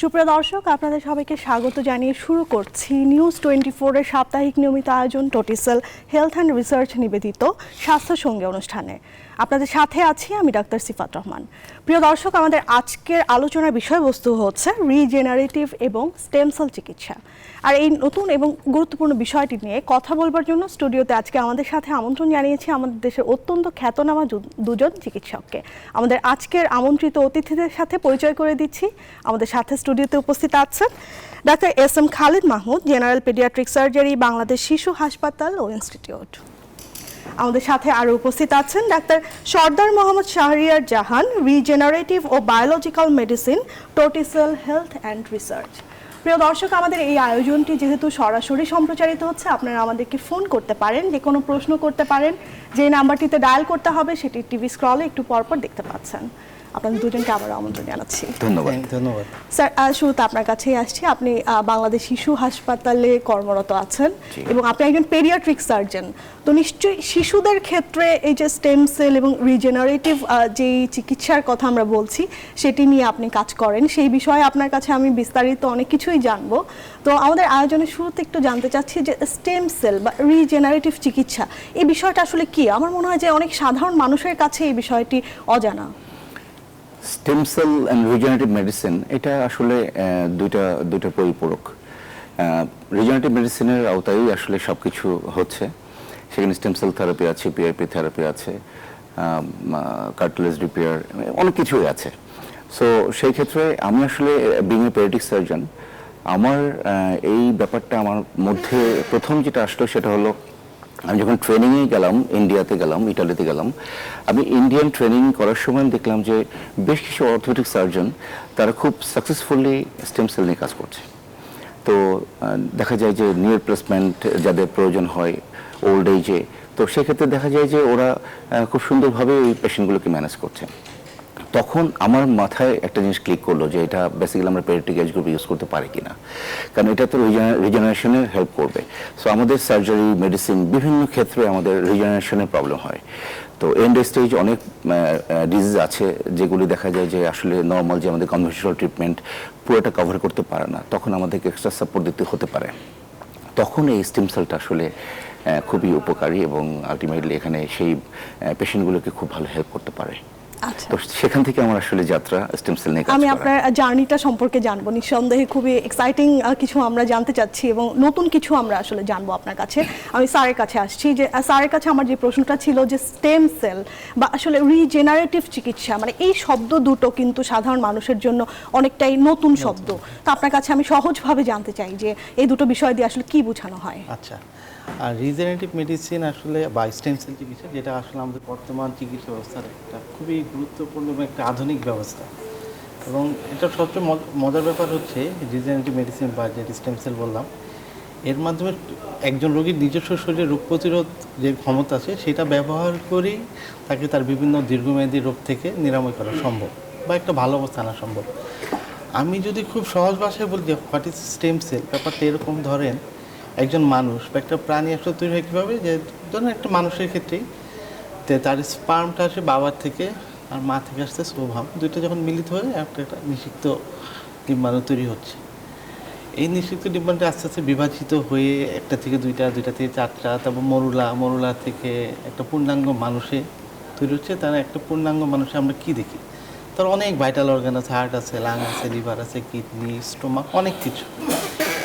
সুপ্রিয় দর্শক, আপনাদের সবাইকে স্বাগত জানিয়ে শুরু করছি নিউজ 24-এর সাপ্তাহিক নিয়মিত আয়োজন টোটিসেল হেলথ অ্যান্ড রিসার্চ নিবেদিত স্বাস্থ্য সঙ্গী অনুষ্ঠানে। আপনাদের সাথে আছি আমি ডাক্তার সিফাত রহমান। প্রিয় দর্শক, আমাদের আজকের আলোচনার বিষয়বস্তু হচ্ছে রিজেনারেটিভ এবং স্টেম সেল চিকিৎসা। আর এই নতুন এবং গুরুত্বপূর্ণ বিষয়টি নিয়ে কথা বলবার জন্য স্টুডিওতে আজকে আমাদের সাথে আমন্ত্রণ জানিয়েছি আমাদের দেশের অত্যন্ত খ্যাতনামা দুজন চিকিৎসককে। আমাদের আজকের আমন্ত্রিত অতিথিদের সাথে পরিচয় করে দিচ্ছি। আমাদের সাথে স্টুডিওতে উপস্থিত আছেন ডাক্তার SM. Khalid Mahmud, general paediatric surgery, Bangladesh শিশু হাসপাতাল ও ইনস্টিটিউট। আমাদের সাথে আরও উপস্থিত আছেন ডাক্তার সর্দার মোহাম্মদ শাহরিয়ার জাহান, রিজেনারেটিভ ও biological medicine, Totticell health and research. প্রিয় দর্শক, আমাদের এই আয়োজনটি যেহেতু সরাসরি সম্প্রচারিত হচ্ছে, আপনারা আমাদেরকে ফোন করতে পারেন, যে কোনো প্রশ্ন করতে পারেন। যে নাম্বারটিতে ডায়াল করতে হবে সেটি টিভি স্ক্রলে একটু পরপর দেখতে পাচ্ছেন। আপনাদের দুজনকে আবার আমন্ত্রণ জানাচ্ছি। ধন্যবাদ স্যার, শুরুতে আপনার কাছেই আসছি। আপনি বাংলাদেশ শিশু হাসপাতালে কর্মরত আছেন এবং আপনি একজন পেডিয়াট্রিক সার্জন। তো নিশ্চয়ই শিশুদের ক্ষেত্রে এই যে স্টেম সেল এবং রিজেনারেটিভ যেই চিকিৎসার কথা আমরা বলছি সেটি নিয়ে আপনি কাজ করেন, সেই বিষয়ে আপনার কাছে আমি বিস্তারিত অনেক কিছুই জানবো। তো আমাদের আয়োজনের শুরুতে একটু জানতে চাচ্ছি যে স্টেম সেল বা রিজেনারেটিভ চিকিৎসা এই বিষয়টা আসলে কি? আমার মনে হয় যে অনেক সাধারণ মানুষের কাছে এই বিষয়টি অজানা। Stem cell and regenerative medicine এটা আসলে দুইটা পরিপূরক। রিজেনারেটিভ মেডিসিনের আওতায় আসলে সব কিছু হচ্ছে। সেখানে স্টেম সেল থেরাপি আছে, পিআরপি থেরাপি আছে, কার্টিলেজ রিপেয়ার, অনেক কিছুই আছে। সো সেই ক্ষেত্রে আমি আসলে বিং এ পেডিয়াট্রিক সার্জন, আমার এই ব্যাপারটা আমার মধ্যে প্রথম যেটা আসলো সেটা হলো আমি যখন ট্রেনিংয়ে গেলাম, ইন্ডিয়াতে গেলাম, ইটালিতে গেলাম। আমি ইন্ডিয়ান ট্রেনিং করার সময় দেখলাম যে বেশ কিছু অর্থোপেডিক সার্জন তারা খুব সাকসেসফুলি স্টেম সেল নিয়ে কাজ করছে। তো দেখা যায় যে নি রিপ্লেসমেন্ট যাদের প্রয়োজন হয় ওল্ড এজে, তো সেক্ষেত্রে দেখা যায় যে ওরা খুব সুন্দরভাবে এই পেশেন্টগুলোকে ম্যানেজ করছে। তখন আমার মাথায় একটা জিনিস ক্লিক করলো যে এটা বেসিক্যালি আমরা পেডিয়াট্রিক এজ গ্রুপ ইউজ করতে পারি কিনা, কারণ এটা তো রিজেনারেশনে হেল্প করবে। সো আমাদের সার্জারি, মেডিসিন বিভিন্ন ক্ষেত্রে আমাদের রিজেনারেশনের প্রবলেম হয়। তো এন্ড স্টেজ অনেক ডিজিজ আছে যেগুলি দেখা যায় যে আসলে নর্মাল যে আমাদের কনভেনশনাল ট্রিটমেন্ট পুরোটা কভার করতে পারে না, তখন আমাদেরকে এক্সট্রা সাপোর্ট দিতে হতে পারে। তখন এই স্টেম সেলটা আসলে খুবই উপকারী এবং আলটিমেটলি এখানে সেই পেশেন্টগুলোকে খুব ভালো হেল্প করতে পারে। তো সেখান থেকে আমার আসলে যাত্রা স্টেম সেল নিয়ে কাজ করা। আমি আপনার জার্নিটা সম্পর্কে জানবো, নিঃসন্দেহে খুবই এক্সাইটিং কিছু আমরা জানতে চাচ্ছি এবং নতুন কিছু আমরা আসলে জানবো আপনার কাছে। আমি স্যারের কাছে আসছি, যে স্যারের কাছে আমার যে প্রশ্নটা ছিল যে স্টেম সেল বা আসলে রিজেনারেটিভ চিকিৎসা, মানে এই শব্দ দুটো কিন্তু সাধারণ মানুষের জন্য অনেকটাই নতুন শব্দ। তো আপনার কাছে আমি সহজভাবে জানতে চাই যে এই দুটো বিষয় দিয়ে আসলে কি বোঝানো হয়। আচ্ছা, আর রিজেনারেটিভ মেডিসিন আসলে বা স্টেম সেল চিকিৎসা, যেটা আসলে আমাদের বর্তমান চিকিৎসা ব্যবস্থার একটা খুবই গুরুত্বপূর্ণ এবং একটা আধুনিক ব্যবস্থা। এবং এটা সবচেয়ে মজার ব্যাপার হচ্ছে রিজেনারেটিভ মেডিসিন বা যে স্টেম সেল বললাম, এর মাধ্যমে একজন রোগীর নিজস্ব শরীরে রোগ প্রতিরোধ যে ক্ষমতা আছে সেটা ব্যবহার করেই তাকে তার বিভিন্ন দীর্ঘমেয়াদী রোগ থেকে নিরাময় করা সম্ভব বা একটা ভালো অবস্থা আনা সম্ভব। আমি যদি খুব সহজ ভাষায় বলি যে হোয়াট ইজ স্টেম সেল, ব্যাপারটা এরকম, ধরেন একজন মানুষ বা একটা প্রাণী আসলে তৈরি হয় কীভাবে, যে ধরেন একটা মানুষের ক্ষেত্রেই তার স্পার্মটা আসে বাবার থেকে আর মা থেকে আসতে সোভাম, দুইটা যখন মিলিত হয়ে একটা নিষিক্ত ডিম্বাণু তৈরি হচ্ছে। এই নিষিক্ত ডিম্বাণুটা আস্তে আস্তে বিভাজিত হয়ে একটা থেকে দুইটা, দুইটা থেকে চারটা, তারপর মরুলা থেকে একটা পূর্ণাঙ্গ মানুষে তৈরি হচ্ছে। তারা একটা পূর্ণাঙ্গ মানুষে আমরা কী দেখি, তার অনেক ভাইটাল অর্গান আছে, হার্ট আছে, লাং আছে, লিভার আছে, কিডনি, স্টোমাক, অনেক কিছু।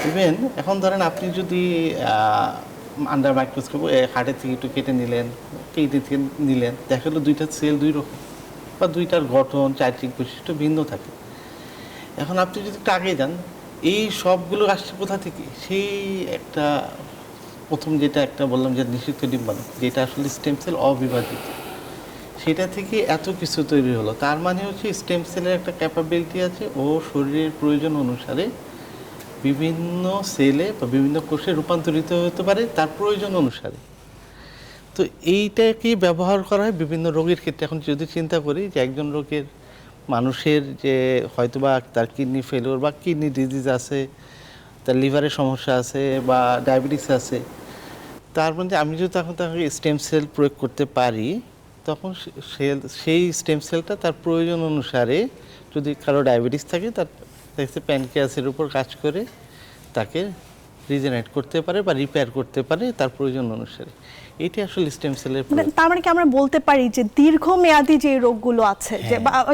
ইভেন এখন ধরেন আপনি যদি আন্ডার মাইক্রোস্কোপ হার্টের থেকে একটু কেটে নিলেন, কিডনি থেকে নিলেন, দেখা গেলো দুইটা সেল দুই রকম বা দুইটার গঠন, চারিত্রিক বৈশিষ্ট্য ভিন্ন থাকে। এখন আপনি যদি একটু আগে যান, এই সবগুলো আসছে কোথা থেকে? সেই একটা প্রথম যেটা একটা বললাম যে নিষিক্ত ডিম্বাণু, যেটা আসলে স্টেম সেল অবিভাজিত, সেটা থেকে এত কিছু তৈরি হলো। তার মানে হচ্ছে স্টেম সেলের একটা ক্যাপাবিলিটি আছে, ও শরীরের প্রয়োজন অনুসারে বিভিন্ন সেলে বা বিভিন্ন কোষে রূপান্তরিত হতে পারে তার প্রয়োজন অনুসারে। তো এইটাকে ব্যবহার করা হয় বিভিন্ন রোগের ক্ষেত্রে। এখন যদি চিন্তা করি যে একজন রোগের, মানুষের যে হয়তোবা তার কিডনি ফেলিওর বা কিডনি ডিজিজ আছে, তার লিভারের সমস্যা আছে বা ডায়াবেটিস আছে, তার মধ্যে আমি যদি তখন তাকে স্টেম সেল প্রয়োগ করতে পারি, তখন সেই স্টেম সেলটা তার প্রয়োজন অনুসারে, যদি কারো ডায়াবেটিস থাকে তার দেখছে প্যানক্রিয়াসের উপর কাজ করে তাকে রিজেনারেট করতে পারে বা রিপেয়ার করতে পারে তার প্রয়োজন অনুসারে। এটি আসলে স্টেম সেলের মানে তার মানে কি আমরা বলতে পারি যে দীর্ঘমেয়াদী যে রোগগুলো আছে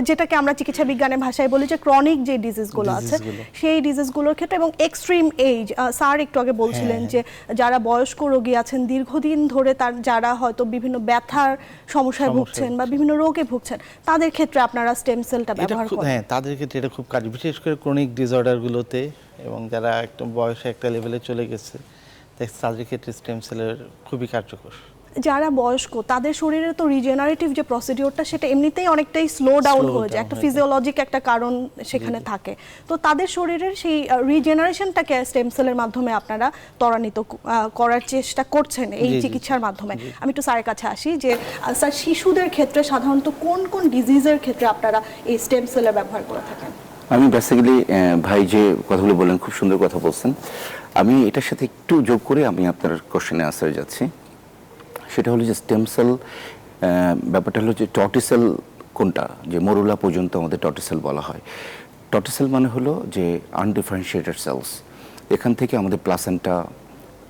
যেটাকে আমরা চিকিৎসা বিজ্ঞানের ভাষায় বলি যে ক্রনিক যে ডিজিজগুলো আছে সেই ডিজিজগুলোর ক্ষেত্রে এবং এক্সট্রিম এজ, স্যার একটু আগে বলছিলেন যে যারা বয়স্ক রোগী আছেন দীর্ঘদিন ধরে যারা হয়তো বিভিন্ন ব্যথার সমস্যায় ভুগছেন বা বিভিন্ন রোগে ভুগছেন তাদের ক্ষেত্রে আপনারা স্টেম সেলটা ব্যবহার করেন। হ্যাঁ, তাদের ক্ষেত্রে এটা খুব কাজ, বিশেষ করে ক্রনিক ডিসঅর্ডারগুলোতে এবং যারা একটা বয়সে একটা লেভেলে চলে গেছে তাদের ক্ষেত্রে স্টেম সেলের খুবই কার্যকর। যারা বয়স্ক তাদের শরীরে তো রিজেনারেটিভ যে প্রসিডিওরটা সেটা এমনিতেই অনেকটাই স্লো ডাউন হয়ে যায়, একটা ফিজিওলজিক একটা কারণ সেখানে থাকে। তো তাদের শরীরের সেই রিজেনারেশনটাকে স্টেম সেলের মাধ্যমে আপনারা ত্বরান্বিত করার চেষ্টা করছেন এই চিকিৎসার মাধ্যমে। আমি একটু স্যারের কাছে আসি যে স্যার শিশুদের ক্ষেত্রে সাধারণত কোন কোন ডিজিজের ক্ষেত্রে আপনারা এই স্টেম সেলের ব্যবহার করে থাকেন? আমি বেসিক্যালি ভাই যে কথাগুলো বললেন খুব সুন্দর কথা বলছেন, আমি এটার সাথে একটু যোগ করে আমি আপনার কোশ্চেনে আনসারে যাচ্ছি। সেটা হলো যে স্টেম সেল ব্যাপারটা হলো যে টর্টিসেল কোনটা, যে মরুলা পর্যন্ত আমাদের টর্টিসেল বলা হয়। টর্টিসেল মানে হলো যে আনডিফারেন্সিয়েটেড সেলস। এখান থেকে আমাদের প্লাসেন্টা,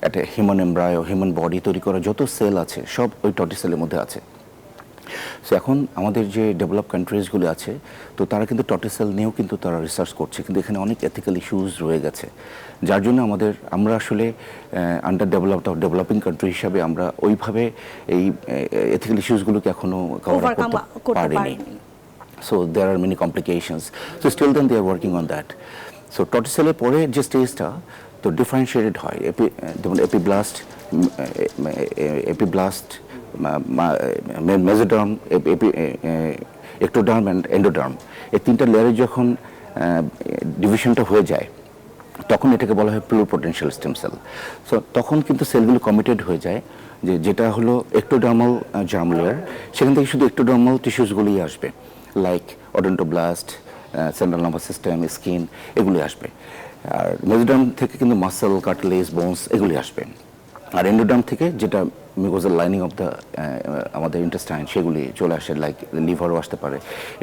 একটা হিউম্যান এমব্রায়ো, হিউম্যান বডি তৈরি করা যত সেল আছে সব ওই টর্টিসেলের মধ্যে আছে। সো এখন আমাদের যে ডেভেলপ কান্ট্রিজগুলো আছে তো তারা কিন্তু টর্টিসেল নিয়েও কিন্তু তারা রিসার্চ করছে, কিন্তু এখানে অনেক এথিক্যাল ইস্যুস রয়ে গেছে, যার জন্য আমরা আসলে আন্ডার ডেভেলপিং কান্ট্রি হিসাবে আমরা ওইভাবে এই এথিক্যাল ইস্যুসগুলোকে এখনো কভার করতে পারিনি। So there are many complications, so still then they are working on that. So টর্টিসেলের পরে যে স্টেজটা তো ডিফারেন্সিয়েটেড হয়, যেমন epiblast, mesoderm, ectoderm and endoderm, এই তিনটা লেয়ারে যখন ডিভিশনটা হয়ে যায় তখন এটাকে বলা হয় প্লুরিপটেনশিয়াল স্টেম সেল। সো তখন কিন্তু সেলগুলো কমিটেড হয়ে যায় যেটা হলো এক্টোডার্মাল জার্ম লেয়ার, সেখান থেকে শুধু এক্টোডার্মাল টিস্যুসগুলোই আসবে, like odontoblast, central nervous system, skin, এগুলি আসবে। আর মেসোডার্ম থেকে কিন্তু মাসল, কার্টিলেজ, বোনস এগুলি আসবে। আর এন্ডোডার্ম থেকে যেটা মিউকোজাল লাইনিং অফ দ্য আমাদের ইন্টেস্টাইন সেগুলি চলে আসে, লাইক লিভারও আসতে পারে,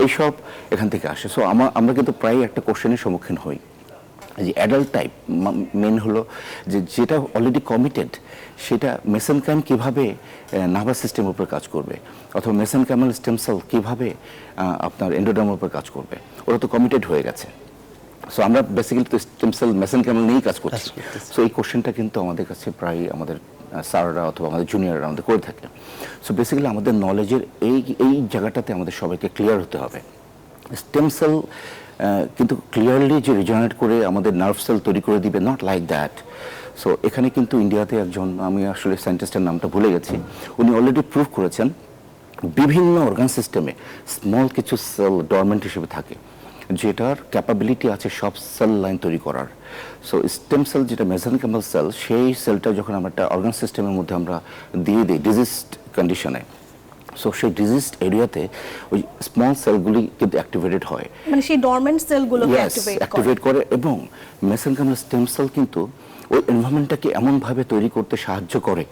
এইসব এখান থেকে আসে। সো আমরা কিন্তু প্রায় একটা কোশ্চেনের সম্মুখীন হই যে অ্যাডাল্ট টাইপ মেন হলো যে যেটা অলরেডি কমিটেড সেটা মেসেনকাইম কীভাবে নার্ভাস সিস্টেমের উপর কাজ করবে, অথবা মেসেনকাইমাল স্টেম সেল কীভাবে আপনার এন্ডোডার্মের উপর কাজ করবে, ওরা তো কমিটেড হয়ে গেছে। সো আমরা বেসিক্যালি তো স্টেম সেল মেসেনকাইমাল নিয়েই কাজ করছি। সো এই কোশ্চেনটা কিন্তু আমাদের কাছে প্রায় আমাদের স্যাররা অথবা আমাদের জুনিয়ররা আমাদের করে থাকে। সো বেসিক্যালি আমাদের নলেজের এই জায়গাটাতে আমাদের সবাইকে ক্লিয়ার হতে হবে। স্টেম সেল কিন্তু ক্লিয়ারলি যে রিজেনারেট করে আমাদের নার্ভ সেল তৈরি করে দিবে, নট লাইক দ্যাট। সো এখানে কিন্তু ইন্ডিয়াতে একজন, আমি আসলে সায়েন্টিস্টের নামটা ভুলে গেছি, উনি অলরেডি প্রুভ করেছেন বিভিন্ন অর্গান সিস্টেমে স্মল কিছু সেল ডরমেন্ট হিসেবে থাকে যেটার ক্যাপাবিলিটি আছে সব সেল লাইন তৈরি করার। সো স্টেম সেল যেটা মেসেনকাইমাল সেল, সেই সেলটা যখন আমরা একটা অর্গান সিস্টেমের মধ্যে আমরা দিয়ে দিই ডিজিজড কন্ডিশনে, সো সেই ডিজিজড এরিয়াতে ওই স্মল সেলগুলি কিন্তু অ্যাক্টিভেটেড হয়, মানে সেই ডরমেন্ট সেলগুলোকে অ্যাক্টিভেট করে। এবং মেসেনকাইমাল স্টেম সেল কিন্তু ওই এনভায়রনমেন্টটাকে এমনভাবে তৈরি করতে সাহায্য করে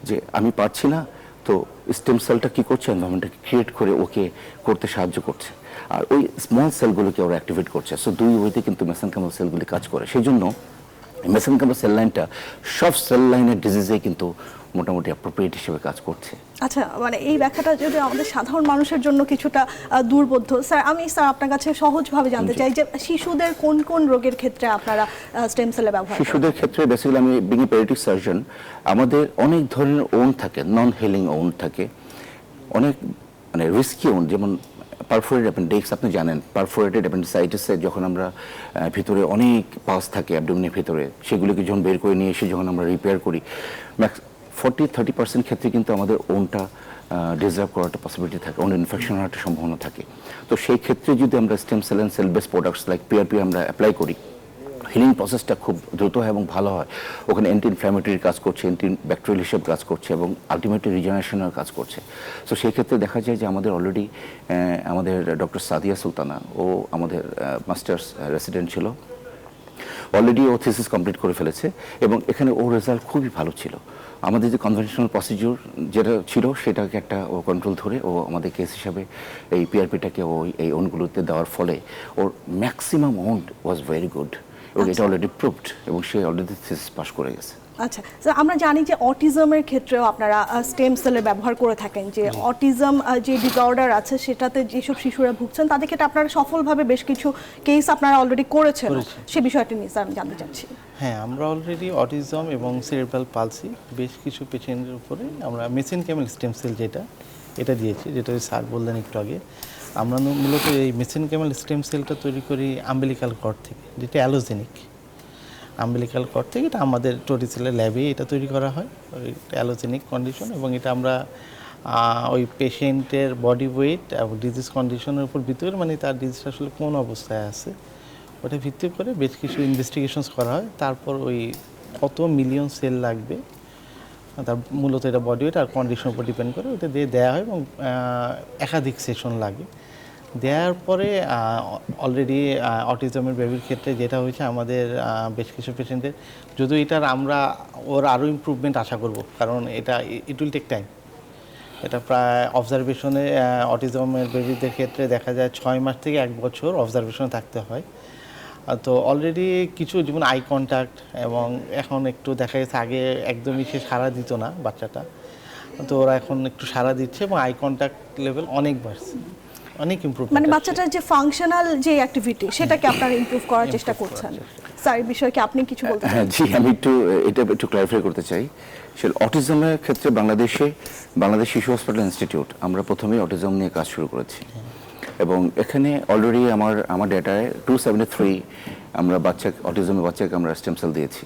যে আমি পারছি না, তো স্টেম সেলটা কী করছে, এনভায়রনমেন্টটাকে ক্রিয়েট করে ওকে করতে সাহায্য করছে, আর ওই স্মল সেলগুলোকে ওরা অ্যাক্টিভেট করছে। সো দুই ওয়েতে কিন্তু মেসেনকাইমাল সেলগুলি কাজ করে। সেই জন্য মেসেনকাইমাল সেল লাইনটা সব সেল লাইনের ডিজিজে কিন্তু মোটামুটি অ্যাপ্রোপ্রিয়েট হিসেবে কাজ করছে। আচ্ছা, মানে এই ব্যাখ্যাটা যদি আমাদের সাধারণ মানুষের জন্য কিছুটা দুর্বোধ্য, স্যার আমি আপনার কাছে সহজভাবে জানতে চাই যে শিশুদের কোন কোন রোগের ক্ষেত্রে আপনারা স্টেম সেলের ব্যবহার করেন? শিশুদের ক্ষেত্রে বেসিক্যালি আমি বিং এ পেডিয়াট্রিক সার্জন, আমাদের অনেক ধরনের ওন থাকে, নন হিলিং ওন থাকে, অনেক মানে রিস্কি ওন, যেমন পারফোরেটেড অ্যাপেন্ডিক্স, আপনি জানেন পারফোরেটেড অ্যাপেন্ডিসাইটিসে যখন আমরা ভিতরে অনেক পাস থাকে অ্যাবডোমেনের ভিতরে, সেগুলোকে যখন বের করে নিয়ে এসে যখন আমরা রিপেয়ার করি, 40-30% ক্ষেত্রে কিন্তু আমাদের ওনটা ডিজার্ভ করার একটা পসিবিলিটি থাকে, ওন ইনফেকশন হওয়ার একটা সম্ভাবনা থাকে। তো সেই ক্ষেত্রে যদি আমরা stem cell and cell base products like PRP আমরা অ্যাপ্লাই করি, হিলিং প্রসেসটা খুব দ্রুত হয় এবং ভালো হয়। ওখানে অ্যান্টি ইনফ্ল্যামেটরি কাজ করছে, অ্যান্টি ব্যাকটেরিয়াল হিসেবে কাজ করছে এবং আলটিমেটলি রিজেনারেশনের কাজ করছে। সো সেই ক্ষেত্রে দেখা যায় যে আমাদের অলরেডি আমাদের ডক্টর সাদিয়া সুলতানা, ও আমাদের মাস্টার্স রেসিডেন্ট ছিল, অলরেডি ও থিসিস কমপ্লিট করে ফেলেছে এবং এখানে ওর রেজাল্ট খুবই ভালো ছিল। আমাদের যে কনভেনশনাল প্রসিডিউর যেটা ছিল সেটাকে একটা ও কন্ট্রোল ধরে ও আমাদের কেস হিসাবে এই পিআরপিটাকে ও এই ওনগুলোতে দেওয়ার ফলে ওর maximum one was very good এবং এটা অলরেডি প্রুভড এবং সে অলরেডি থিসিস পাস করে গেছে। আচ্ছা, স্যার আমরা জানি যে অটিজমের ক্ষেত্রেও আপনারা স্টেম সেলের ব্যবহার করে থাকেন, যে অটিজম যে ডিসঅর্ডার আছে সেটাতে যেসব শিশুরা ভুগছেন তাদের ক্ষেত্রে আপনারা সফলভাবে বেশ কিছু কেস আপনারা অলরেডি করেছেন, সে বিষয়টি নিয়ে স্যার আমি জানতে চাচ্ছি। হ্যাঁ, আমরা অলরেডি অটিজম এবং সেরেব্রাল পালসি বেশ কিছু পেশেন্টের উপরে আমরা মেসেনকাইমাল স্টেম সেল এটা দিয়েছি, যেটা স্যার বললেন একটু আগে। আমরা মূলত এই মেসেনকাইমাল স্টেম সেলটা তৈরি করি আম্বিলিকাল কর্ড থেকে, যেটা অ্যালোজেনিক আম্বিলিকাল কর্ড থেকে। এটা আমাদের টোটিসেলের ল্যাবে এটা তৈরি করা হয়, অ্যালোজেনিক কন্ডিশন, এবং এটা আমরা ওই পেশেন্টের বডি ওয়েট এবং ডিজিজ কন্ডিশনের উপর ভিত্তি করে, মানে তার ডিজিজ আসলে কোন অবস্থায় আছে ওটা ভিত্তি করে বেশ কিছু ইনভেস্টিগেশনস করা হয়। তারপর ওই কত মিলিয়ন সেল লাগবে তার মূলত এটা বডি ওয়েট আর কন্ডিশনের উপর ডিপেন্ড করে ওটা দিয়ে দেওয়া হয়, এবং একাধিক সেশন লাগে। দেওয়ার পরে অলরেডি অটিজমের বেবির ক্ষেত্রে যেটা হয়েছে, আমাদের বেশ কিছু পেশেন্টের যদিও এটার আমরা ওর আরও ইমপ্রুভমেন্ট আশা করব, কারণ এটা ইট উইল টেক টাইম। এটা প্রায় অবজারভেশনে অটিজমের বেবিদের ক্ষেত্রে দেখা যায় 6 মাস থেকে 1 বছর অবজারভেশনে থাকতে হয়। তো অলরেডি কিছু যেমন আই কন্ট্যাক্ট, এবং এখন একটু দেখা গেছে আগে একদমই সে সাড়া দিত না বাচ্চাটা, তো ওরা এখন একটু সাড়া দিচ্ছে এবং আই কন্ট্যাক্ট লেভেল অনেক বাড়ছে, অনেক ইমপ্রুভমেন্ট। মানে বাচ্চাটার যে ফাংশনাল যে অ্যাক্টিভিটি সেটাকে আপনারা ইমপ্রুভ করার চেষ্টা করছেন। স্যার এই বিষয়ে কি আপনি কিছু বলতে চান? জি, আমি একটু ক্লারিফাই করতে চাই। সে অটিজমের ক্ষেত্রে বাংলাদেশ শিশু হসপিটাল ইনস্টিটিউট আমরা প্রথমেই অটিজম নিয়ে কাজ শুরু করেছি, এবং এখানে অলরেডি আমার ডেটায় 273 আমরা অটিজমের বাচ্চাকে আমরা স্টেম সেল দিয়েছি,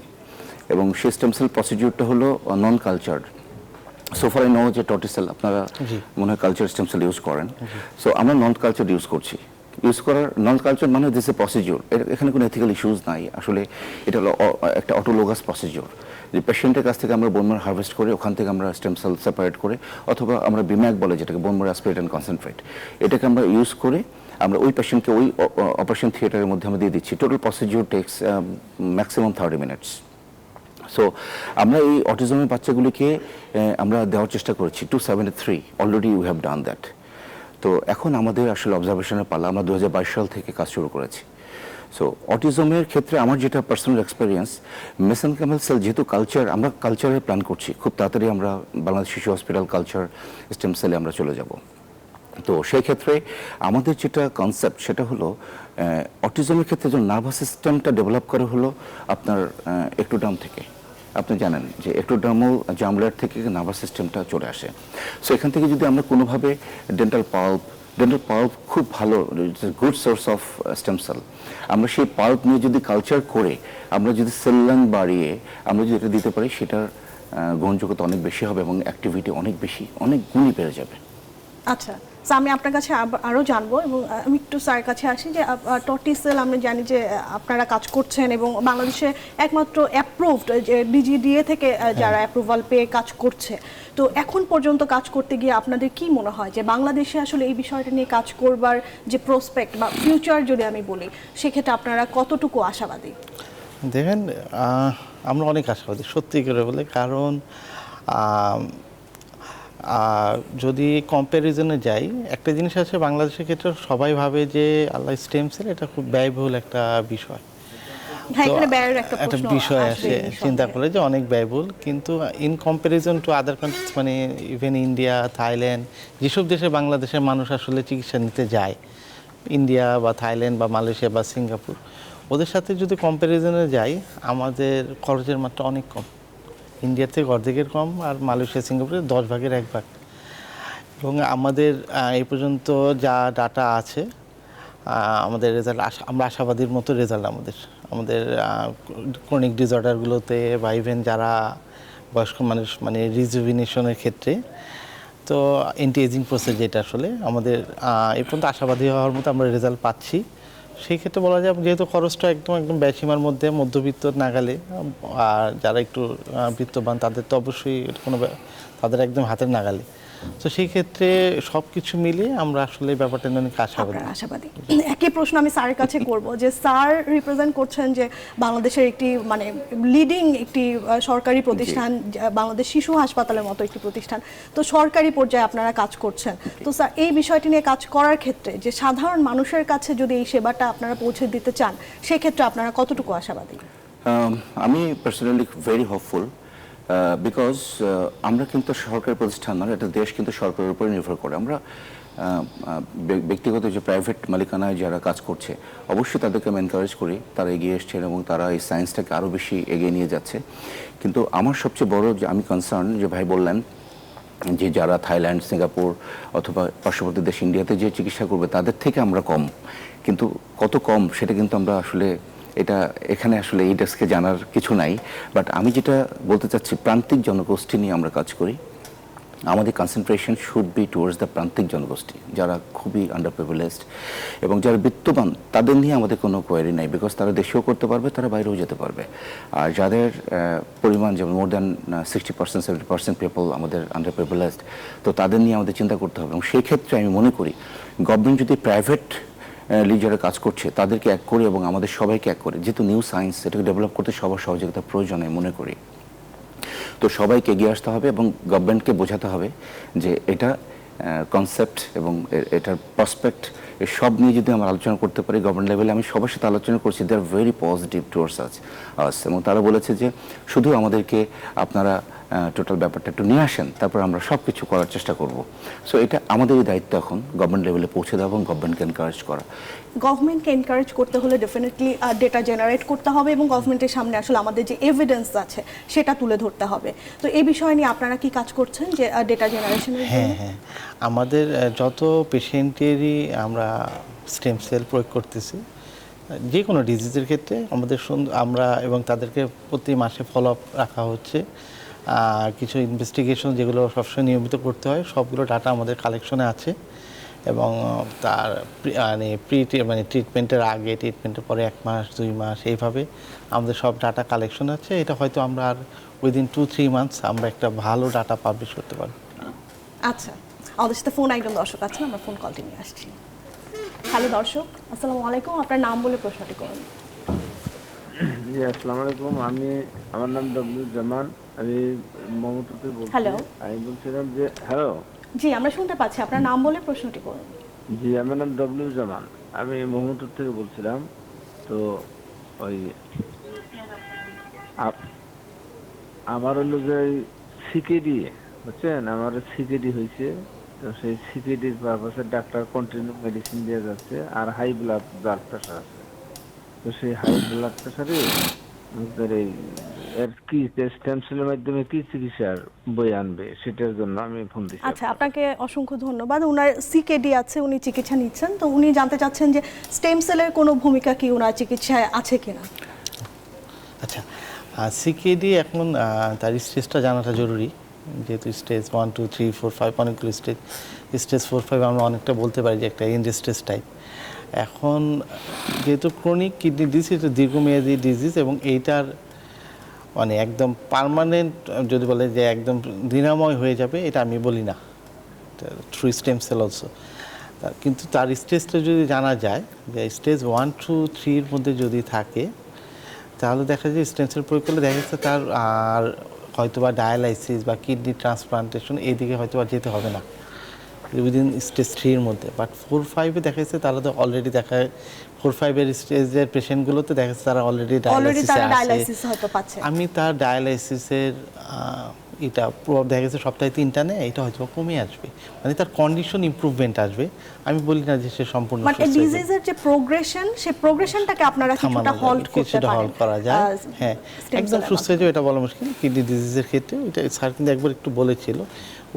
এবং সেই স্টেম সেল প্রসিডিউরটা হলো নন কালচার্ড। সোফার আই নো যে টোটিসেল আপনারা মনে হয় কালচার স্টেম সেল ইউজ করেন, সো আমরা নন কালচার ইউজ করছি। ইউজ করার নন কালচার মানে দিস এ প্রসিডিউর, এখানে কোনো এথিক্যাল ইস্যুজ নাই। আসলে এটা হলো একটা অটোলোগাস প্রসিডিউর, যে পেশেন্টের কাছ থেকে আমরা বোনমার হারভেস্ট করে ওখান থেকে আমরা স্টেম সেল সেপারেট করে, অথবা আমরা বিম্যাক বলে যেটাকে বোনমার অ্যাসপিরেট অ্যান্ড কনসেন্ট্রেট, এটাকে আমরা ইউজ করে আমরা ওই পেশেন্টকে ওই অপারেশন থিয়েটারের মধ্যে আমরা দিয়ে দিচ্ছি। Total procedure takes maximum 30 minutes. So আমরা এই অটিজমের বাচ্চাগুলিকে আমরা দেওয়ার চেষ্টা করেছি 273, already we have done that. তো এখন আমাদের আসলে অবজারভেশনের পালা, আমরা 2022 সাল থেকে কাজ শুরু করেছি। সো অটিজমের ক্ষেত্রে আমার যেটা পার্সোনাল এক্সপিরিয়েন্স, মেসেনকাইমাল সেল যেহেতু আমরা কালচারের প্ল্যান করছি, খুব তাড়াতাড়ি আমরা বাংলাদেশ শিশু হসপিটাল কালচার স্টেম সেলে আমরা চলে যাব। তো সেই ক্ষেত্রে আমাদের যেটা কনসেপ্ট সেটা হলো অটিজমের ক্ষেত্রে যে নার্ভাস সিস্টেমটা ডেভেলপ করা হলো আপনার একটোডার্ম থেকে। আপনি জানেন যে একটোডার্মাল জামলার থেকে নার্ভাস সিস্টেমটা চলে আসে। সো এখান থেকে যদি আমরা কোনোভাবে ডেন্টাল পাল্প খুব ভালো good source of stem cell, আমরা সেই পাল্প নিয়ে যদি কালচার করে আমরা যদি সেল লাইন বাড়িয়ে আমরা যদি এটা দিতে পারি, সেটার গ্রহণযোগ্যতা অনেক বেশি হবে এবং অ্যাক্টিভিটি অনেক গুণই বেড়ে যাবে। আচ্ছা, আমি আপনার কাছে আরও জানবো, এবং আমি একটু স্যারের কাছে আসি যে টোটিসেল আমরা জানি যে আপনারা কাজ করছেন এবং বাংলাদেশে একমাত্র অ্যাপ্রুভড যে ডিজিডিএ থেকে যারা অ্যাপ্রুভাল পেয়ে কাজ করছে। তো এখন পর্যন্ত কাজ করতে গিয়ে আপনাদের কি মনে হয় যে বাংলাদেশে আসলে এই বিষয়টা নিয়ে কাজ করবার যে প্রসপেক্ট বা ফিউচার যদি আমি বলি, সেক্ষেত্রে আপনারা কতটুকু আশাবাদী? দেখেন, আমরা অনেক আশাবাদী সত্যি করে বলে, কারণ যদি কম্প্যারিজনে যাই, একটা জিনিস আছে বাংলাদেশের ক্ষেত্রে, সবাই ভাবে যে আল্লাহ স্টেম সেল এটা খুব ব্যয়বহুল একটা বিষয়। একটা বিষয় আসে চিন্তা করে যে অনেক ব্যয়বহুল, কিন্তু in comparison to other countries, মানে ইভেন ইন্ডিয়া, থাইল্যান্ড, যেসব দেশে বাংলাদেশের মানুষ আসলে চিকিৎসা নিতে যায়, ইন্ডিয়া বা থাইল্যান্ড বা মালয়েশিয়া বা সিঙ্গাপুর, ওদের সাথে যদি কম্প্যারিজনে যাই, আমাদের খরচের মাত্রা অনেক কম। ইন্ডিয়ার থেকে অর্ধেকের কম, আর মালয়েশিয়া সিঙ্গাপুরের 10 ভাগের 1 ভাগ। এবং আমাদের এই পর্যন্ত যা ডাটা আছে, আমাদের রেজাল্ট আমরা আশাবাদীর মতো রেজাল্ট আমাদের ক্রনিক ডিসঅর্ডারগুলোতে, বা ইভেন যারা বয়স্ক মানুষ মানে রিজুভিনেশনের ক্ষেত্রে, তো অ্যান্টি এজিং প্রসেস যেটা আসলে আমাদের এই পর্যন্ত আশাবাদী হওয়ার মতো আমরা রেজাল্ট পাচ্ছি। সেই ক্ষেত্রে বলা যায় যেহেতু খরচটা একদম ব্যয়সীমার মধ্যে, মধ্যবিত্ত নাগালে, আর যারা একটু বিত্তবান তাদের তো অবশ্যই তাদের একদম হাতের নাগালে। তো সেই ক্ষেত্রে সব কিছু মিলিয়ে আমরা আসলে ব্যাপারটা নিয়ে অনেক আশাবাদী। আপনারা আশাবাদী। একই প্রশ্ন আমি স্যারের কাছে করব যে স্যার রিপ্রেজেন্ট করছেন যে বাংলাদেশের একটি মানে লিডিং একটি সরকারি প্রতিষ্ঠান, বাংলাদেশ শিশু হাসপাতালের মতো একটি প্রতিষ্ঠান, তো সরকারি পর্যায়ে আপনারা কাজ করছেন। তো স্যার এই বিষয়টি নিয়ে কাজ করার ক্ষেত্রে যে সাধারণ মানুষের কাছে যদি এই সেবাটা আপনারা পৌঁছে দিতে চান, সেক্ষেত্রে আপনারা কতটুকু আশাবাদী? আমি পার্সোনালি ভেরি হোপফুল বিকজ আমরা কিন্তু সরকারি প্রতিষ্ঠান নয়, এটা দেশ কিন্তু সরকারের উপরে নির্ভর করে। আমরা ব্যক্তিগত যে প্রাইভেট মালিকানায় যারা কাজ করছে অবশ্যই তাদেরকে আমি এনকারেজ করি, তারা এগিয়ে এসছেন এবং তারা এই সায়েন্সটাকে আরও বেশি এগিয়ে নিয়ে যাচ্ছে। কিন্তু আমার সবচেয়ে বড় যে আমি কনসার্ন, যে ভাই বললেন যে যারা থাইল্যান্ড, সিঙ্গাপুর অথবা পার্শ্ববর্তী দেশ ইন্ডিয়াতে যে চিকিৎসা করবে তাদের থেকে আমরা কম, কিন্তু কত কম সেটা কিন্তু আমরা আসলে এটা এখানে আসলে এই ডেস্কে জানার কিছু নাই। বাট আমি যেটা বলতে চাচ্ছি, প্রান্তিক জনগোষ্ঠী নিয়ে আমরা কাজ করি। আমাদের concentration should be towards the প্রান্তিক জনগোষ্ঠী, যারা খুবই আন্ডার প্রিভিলেজড এবং যারা বিত্তবান, তাদের নিয়ে আমাদের কোনো কোয়ারি নাই, বিকজ তারা দেশেও করতে পারবে, তারা বাইরেও যেতে পারবে। আর যাদের পরিমাণ যেমন মোর দ্যান 60% 70% পিপল আমাদের আন্ডার প্রিভিলেজড, তো তাদের নিয়ে আমাদের চিন্তা করতে হবে। এবং সেই ক্ষেত্রে আমি মনে করি গভর্নমেন্ট যদি প্রাইভেট যারা কাজ করছে তাদেরকে এক করে এবং আমাদের সবাইকে এক করে, যেহেতু নিউ সায়েন্স, এটাকে ডেভেলপ করতে সবার সহযোগিতা প্রয়োজন আমি মনে করি। তো সবাইকে এগিয়ে আসতে হবে এবং গভর্নমেন্টকে বোঝাতে হবে যে এটা কনসেপ্ট এবং এটার প্রসপেক্ট সব নিয়ে যদি আমরা আলোচনা করতে পারি গভর্নমেন্ট লেভেলে। আমি সবার সাথে আলোচনা করছি, দে আর ভেরি পজিটিভ টুয়ার্ডস আস এবং তারা বলেছে যে শুধু আমাদেরকে আপনারা টোটাল ব্যাপারটা একটু নিয়ে আসেন, তারপর আমরা সব কিছু করার চেষ্টা করব। সো এটা আমাদেরই দায়িত্ব এখন গভর্নমেন্ট লেভেলে পৌঁছে দেওয়া এবং গভর্নমেন্টকে এনকারেজ করা। গভর্নমেন্টকে এনকারেজ করতে হলে ডেফিনেটলি ডেটা জেনারেট করতে হবে এবং গভর্নমেন্টের সামনে আসলে আমাদের যে এভিডেন্স আছে সেটা তুলে ধরতে হবে। তো এই বিষয় নিয়ে আপনারা কি কাজ করছেন যে ডেটা জেনারেশনের জন্য? হ্যাঁ, আমাদের যত পেশেন্টেরই আমরা স্টেম সেল প্রয়োগ করতেছি, যে কোনো ডিজিজের ক্ষেত্রে আমাদের আমরা এবং তাদেরকে প্রতি মাসে ফলো আপ রাখা হচ্ছে। কিছু ইনভেস্টিগেশন যেগুলো সবসময় নিয়মিত করতে হয়, সবগুলো ডাটা আমাদের কালেকশনে আছে এবং তার মানে ট্রিটমেন্টের আগে, ট্রিটমেন্টের পরে 1 মাস 2 মাস এইভাবে আমাদের সব ডাটা কালেকশন আছে। এটা হয়তো আমরা আর উইদিন 2-3 মান্থস আমরা একটা ভালো ডাটা পাবলিশ করতে পারব। আচ্ছা, আমাদের সাথে ফোন একজন দর্শক আছেন, আমরা ফোন কলটি নিয়ে আসছি। হ্যালো দর্শক, আসসালামু আলাইকুম, আপনার নাম বলে প্রশ্নটি করুন। জি আসসালামু আলাইকুম, আমার নাম ডব্লিউ জামান, আমি মোহাম্মদপুর থেকে বলছি। হ্যালো। আমি বলছিলাম যে হ্যালো। জি, আমরা শুনতে পাচ্ছি, আপনার নাম বলে প্রশ্নটি করুন। জি আমার নাম ডব্লিউ জামান, আমি মোহাম্মদপুর থেকে বলছিলাম। তো ওই আমার হলো যে সিকেডি, বুঝছেন, আমার সিকেডি হয়েছে। তো সেই সিকেডির পারপাসে ডাক্তার কন্টিনিউ মেডিসিন দিয়ে যাচ্ছে, আর হাই ব্লাড প্রেশার আছে। তো সেই হাই ব্লাড প্রেশারে এর কি স্টেম সেলের মাধ্যমে কি চিকিৎসার বই আনবে, সেটার জন্য আমি ফোন দিচ্ছি। আচ্ছা, আপনাকে অসংখ্য ধন্যবাদ। ওনার সিকেডি আছে, উনি চিকিৎসা নিচ্ছেন, তো উনি জানতে চাচ্ছেন যে স্টেম সেলের কোনো ভূমিকা কি ওনার চিকিৎসায় আছে কিনা। আচ্ছা, সিকেডি এখন তার স্টেজটা জানাটা জরুরি, যেহেতু স্টেজ 1, 2, 3, 4, 5 অনেকগুলো স্টেজ 4, 5 আমরা অনেকটা বলতে পারি যে একটা এন্ড স্টেজ টাইপ। এখন যেহেতু ক্রনিক কিডনি ডিজিজ, এটা দীর্ঘমেয়াদী ডিজিজ এবং এইটার মানে একদম পার্মানেন্ট যদি বলে যে একদম নিরাময় হয়ে যাবে, এটা আমি বলি না, থ্রু স্টেম সেল অলসো। কিন্তু তার স্টেজটা যদি জানা যায় যে স্টেজ 1, 2, 3 মধ্যে যদি থাকে, তাহলে দেখা যায় স্টেম সেল প্রয়োগ করলে দেখা যাচ্ছে তার আর হয়তোবা ডায়ালাইসিস বা কিডনি ট্রান্সপ্লান্টেশন এইদিকে হয়তো আর যেতে হবে না উইদিন স্টেজ 3 মধ্যে। বাট 4, 5-এ দেখা যাচ্ছে তারা তো অলরেডি 4-5-এর স্টেজের পেশেন্টগুলোতে দেখা যাচ্ছে তারা অলরেডি ডায়ালাইসিস হয়তো পাচ্ছে। আমি তার ডায়ালাইসিসের এটা প্রভাব দেখা গেছে সপ্তাহে 3টা নেয়, এটা হয়তো কমে আসবে, মানে তার কন্ডিশন ইমপ্রুভমেন্ট আসবে। আমি বলি না যে সে সম্পূর্ণ মানে ডিজিজের যে প্রোগ্রেশন, সেই প্রোগ্রেশনটাকে আপনারা কিছুটা হল্ট করতে পারেন, হল্ট করা যায়। হ্যাঁ, একদম সুস্থ হয়ে যাবে এটা বলা মুশকিল। কিডনি ডিজিজের ক্ষেত্রে এটা স্যার কিন্তু একবার একটু বলেছিল,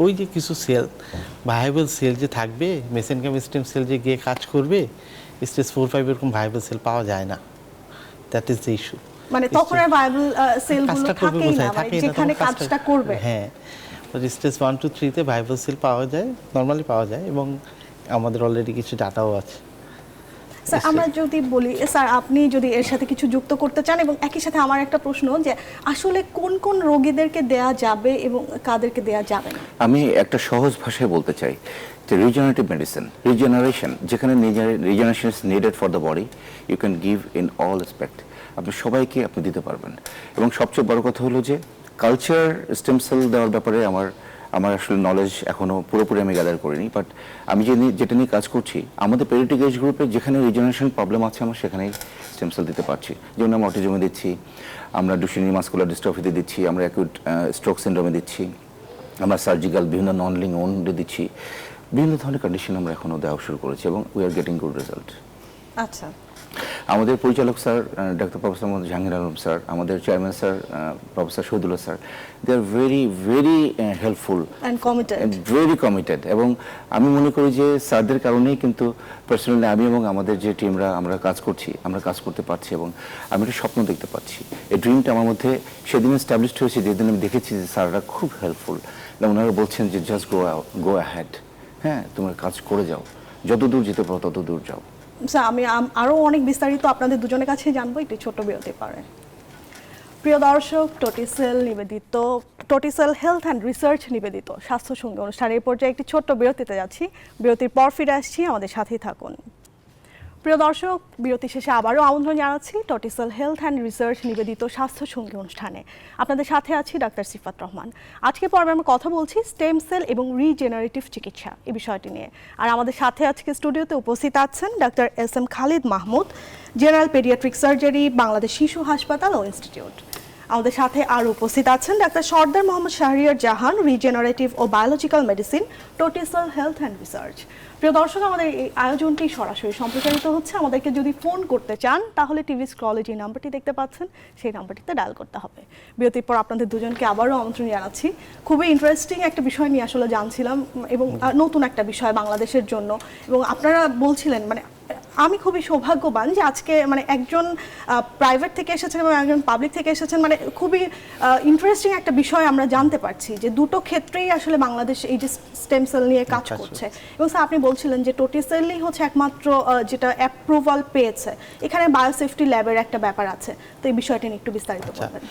ওই যে কিছু সেল, ভায়াবল সেল যে থাকবে, মেসেনকাম স্টেম সেল যে গিয়ে কাজ করবে, স্টেজ 4, 5 এরকম ভায়াবল সেল পাওয়া যায় না। That is the issue. মানে তখন আর ভায়াবল সেলগুলো থাকেই না, মানে যেখানে কাজটা করবে। হ্যাঁ, স্টেজ 1, 2, 3-তে ভায়াবল সেল পাওয়া যায়, নরমালি পাওয়া যায় এবং আমাদের অলরেডি কিছু ডাটাও আছে। স্যার আমরা যদি বলি স্যার আপনি যদি এর সাথে কিছু যুক্ত করতে চান, এবং একই সাথে আমার একটা প্রশ্ন যে আসলে কোন কোন রোগীদেরকে দেয়া যাবে এবং কাদেরকে দেয়া যাবে না? আমি একটা সহজ ভাষায় বলতে চাই যে রিজেনারেটিভ মেডিসিন, রিজেনারেশন, যেখানে regeneration is needed for the body, you can give in all respect. আপনি সবাইকে আপনি দিতে পারবেন। এবং সবচেয়ে বড় কথা হলো যে কালচার স্টেম সেল দেওয়ার ব্যাপারে আমার আসলে নলেজ এখনো পুরোপুরি আমি গ্যাদার করিনি, বাট আমি যেটা নিয়ে কাজ করছি, আমাদের পেডিয়াট্রিক এজ গ্রুপে যেখানে রিজেনারেশন প্রবলেম আছে আমরা সেখানেই স্টেম সেল দিতে পারছি। যেমন আমরা অটিজমে দিচ্ছি, আমরা ডুশেনি মাসকুলার ডিস্ট্রফিতে দিচ্ছি, আমরা অ্যাকিউট স্ট্রোক সিন্ড্রোমে দিচ্ছি, আমরা সার্জিক্যাল বিভিন্ন নন লিং ওন্ডে দিচ্ছি। বিভিন্ন ধরনের কন্ডিশন আমরা এখনও দেওয়া শুরু করেছি এবং we are getting good result. আচ্ছা, আমাদের পরিচালক sir doctor professor Mohammad Jahangir Alam sir, আমাদের chairman sir professor Shahidullah sir, they are very very helpful and committed, very committed. এবং আমি মনে করি যে স্যারদের কারণেই কিন্তু পার্সোনালি আমি এবং আমাদের যে টিমরা আমরা কাজ করছি, আমরা কাজ করতে পারছি এবং আমি একটা স্বপ্ন দেখতে পাচ্ছি। এই ড্রিমটা আমার মধ্যে সেদিন এস্টাবলিশড হয়েছে যেদিন আমি দেখেছি যে স্যাররা খুব হেল্পফুল। ওনারা বলছেন যে জাস্ট গো অ্যাহেড, হ্যাঁ তোমরা কাজ করে যাও, যত দূর যেতে পারো তত দূর যাও। স্যার আমি আরও অনেক বিস্তারিত আপনাদের দুজনের কাছে জানবো, একটু ছোট বিরতি পারে। প্রিয় দর্শক, টোটিসেল হেলথ অ্যান্ড রিসার্চ নিবেদিত স্বাস্থ্য সঙ্গী অনুষ্ঠানের এই পর্যায়ে একটি ছোট্ট বিরতিতে যাচ্ছি। বিরতির পর ফিরে আসছি, আমাদের সাথেই থাকুন। প্রিয় দর্শক, বিরতি শেষে আবারও আমন্ত্রণ জানাচ্ছি টোটিসেল হেলথ অ্যান্ড রিসার্চ নিবেদিত স্বাস্থ্য সঙ্গী অনুষ্ঠানে। আপনাদের সাথে আছি ডাক্তার সিফাত রহমান। আজকে পর্বে আমরা কথা বলছি স্টেম সেল এবং রিজেনারেটিভ চিকিৎসা এই বিষয়টি নিয়ে। আর আমাদের সাথে আজকে স্টুডিওতে উপস্থিত আছেন ডাক্তার SM. Khalid Mahmud, general paediatric surgery, Bangladesh শিশু হাসপাতাল ও ইনস্টিটিউট। আমাদের সাথে আরও উপস্থিত আছেন ডাক্তার সর্দার মোহাম্মদ শাহরিয়ার জাহান, রিজেনারেটিভ ও biological medicine, Totticell health and research. প্রিয় দর্শক, আমাদের এই আয়োজনটি সরাসরি সম্প্রচারিত হচ্ছে। আমাদেরকে যদি ফোন করতে চান তাহলে টিভি স্ক্রলে যে নাম্বারটি দেখতে পাচ্ছেন সেই নাম্বারটিতে ডায়াল করতে হবে। বিরতির পর আপনাদের দুজনকে আবারও আমন্ত্রণ জানাচ্ছি। খুবই ইন্টারেস্টিং একটা বিষয় নিয়ে আসলে জানছিলাম এবং নতুন একটা বিষয় বাংলাদেশের জন্য। এবং আপনারা বলছিলেন মানে আমি খুবই সৌভাগ্যবান যে আজকে মানে একজন প্রাইভেট থেকে এসেছেন এবং একজন পাবলিক থেকে এসেছেন, মানে খুবই ইন্টারেস্টিং একটা বিষয় আমরা জানতে পারছি যে দুটো ক্ষেত্রেই আসলে বাংলাদেশ এই যে স্টেম সেল নিয়ে কাজ করছে। এবং স্যার আপনি বলছিলেন যে টোটিসেলই হচ্ছে একমাত্র যেটা অ্যাপ্রুভাল পেয়েছে, এখানে বায়োসেফটি ল্যাবের একটা ব্যাপার আছে, তো এই বিষয়টা নিয়ে একটু বিস্তারিত বলবেন।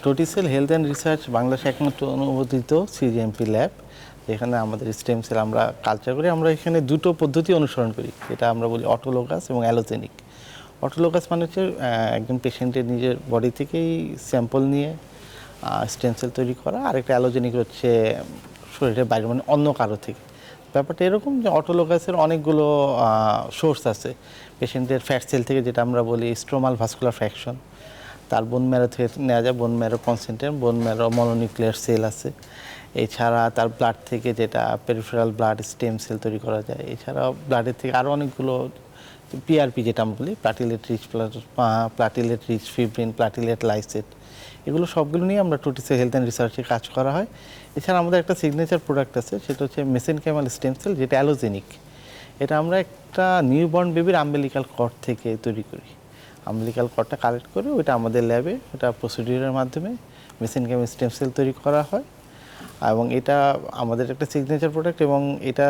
টোটিসেল হেলথ অ্যান্ড রিসার্চ বাংলাদেশে একমাত্র অনুমোদিত সিজিএমপি ল্যাব, যেখানে আমাদের স্টেম সেল আমরা কালচার করি। আমরা এখানে দুটো পদ্ধতি অনুসরণ করি, যেটা আমরা বলি অটোলোগাস এবং অ্যালোজেনিক। অটোলোগাস মানে হচ্ছে একজন পেশেন্টের নিজের বডি থেকেই স্যাম্পল নিয়ে স্টেম সেল তৈরি করা, আরেকটা অ্যালোজেনিক হচ্ছে শরীরের বাইরে মানে অন্য কারো থেকে। ব্যাপারটা এরকম যে অটোলোগাসের অনেকগুলো সোর্স আছে। পেশেন্টের ফ্যাট সেল থেকে, যেটা আমরা বলি স্ট্রোমাল ভাস্কুলার ফ্র্যাকশন, তার বোন ম্যারো থেকে নেওয়া যায়, bone marrow concentrate, bone marrow mononuclear cell আছে। এছাড়া তার ব্লাড থেকে যেটা পেরিফেরাল ব্লাড স্টেম সেল তৈরি করা যায়। এছাড়াও ব্লাডের থেকে আরও অনেকগুলো পিআরপি যেটা আমরা বলি, প্লাটিলেট রিচ ফিব্রিন, প্লাটিলেট লাইসেট, এগুলো সবগুলো নিয়ে আমরা টোটিসেল হেলথ অ্যান্ড রিসার্চে কাজ করা হয়। এছাড়া আমাদের একটা সিগনেচার প্রোডাক্ট আছে, সেটা হচ্ছে মেসেনকাইমাল স্টেম সেল, যেটা অ্যালোজেনিক। এটা আমরা একটা নিউবর্ন বেবির আম্বেলিকাল কর্ড থেকে তৈরি করি। আম্বেলিকাল কর্ডটা কালেক্ট করে ওইটা আমাদের ল্যাবে ওটা প্রসিডিউরের মাধ্যমে মেসেনকাইমাল স্টেম সেল তৈরি করা হয়। এবং এটা আমাদের একটা সিগনেচার প্রোডাক্ট, এবং এটা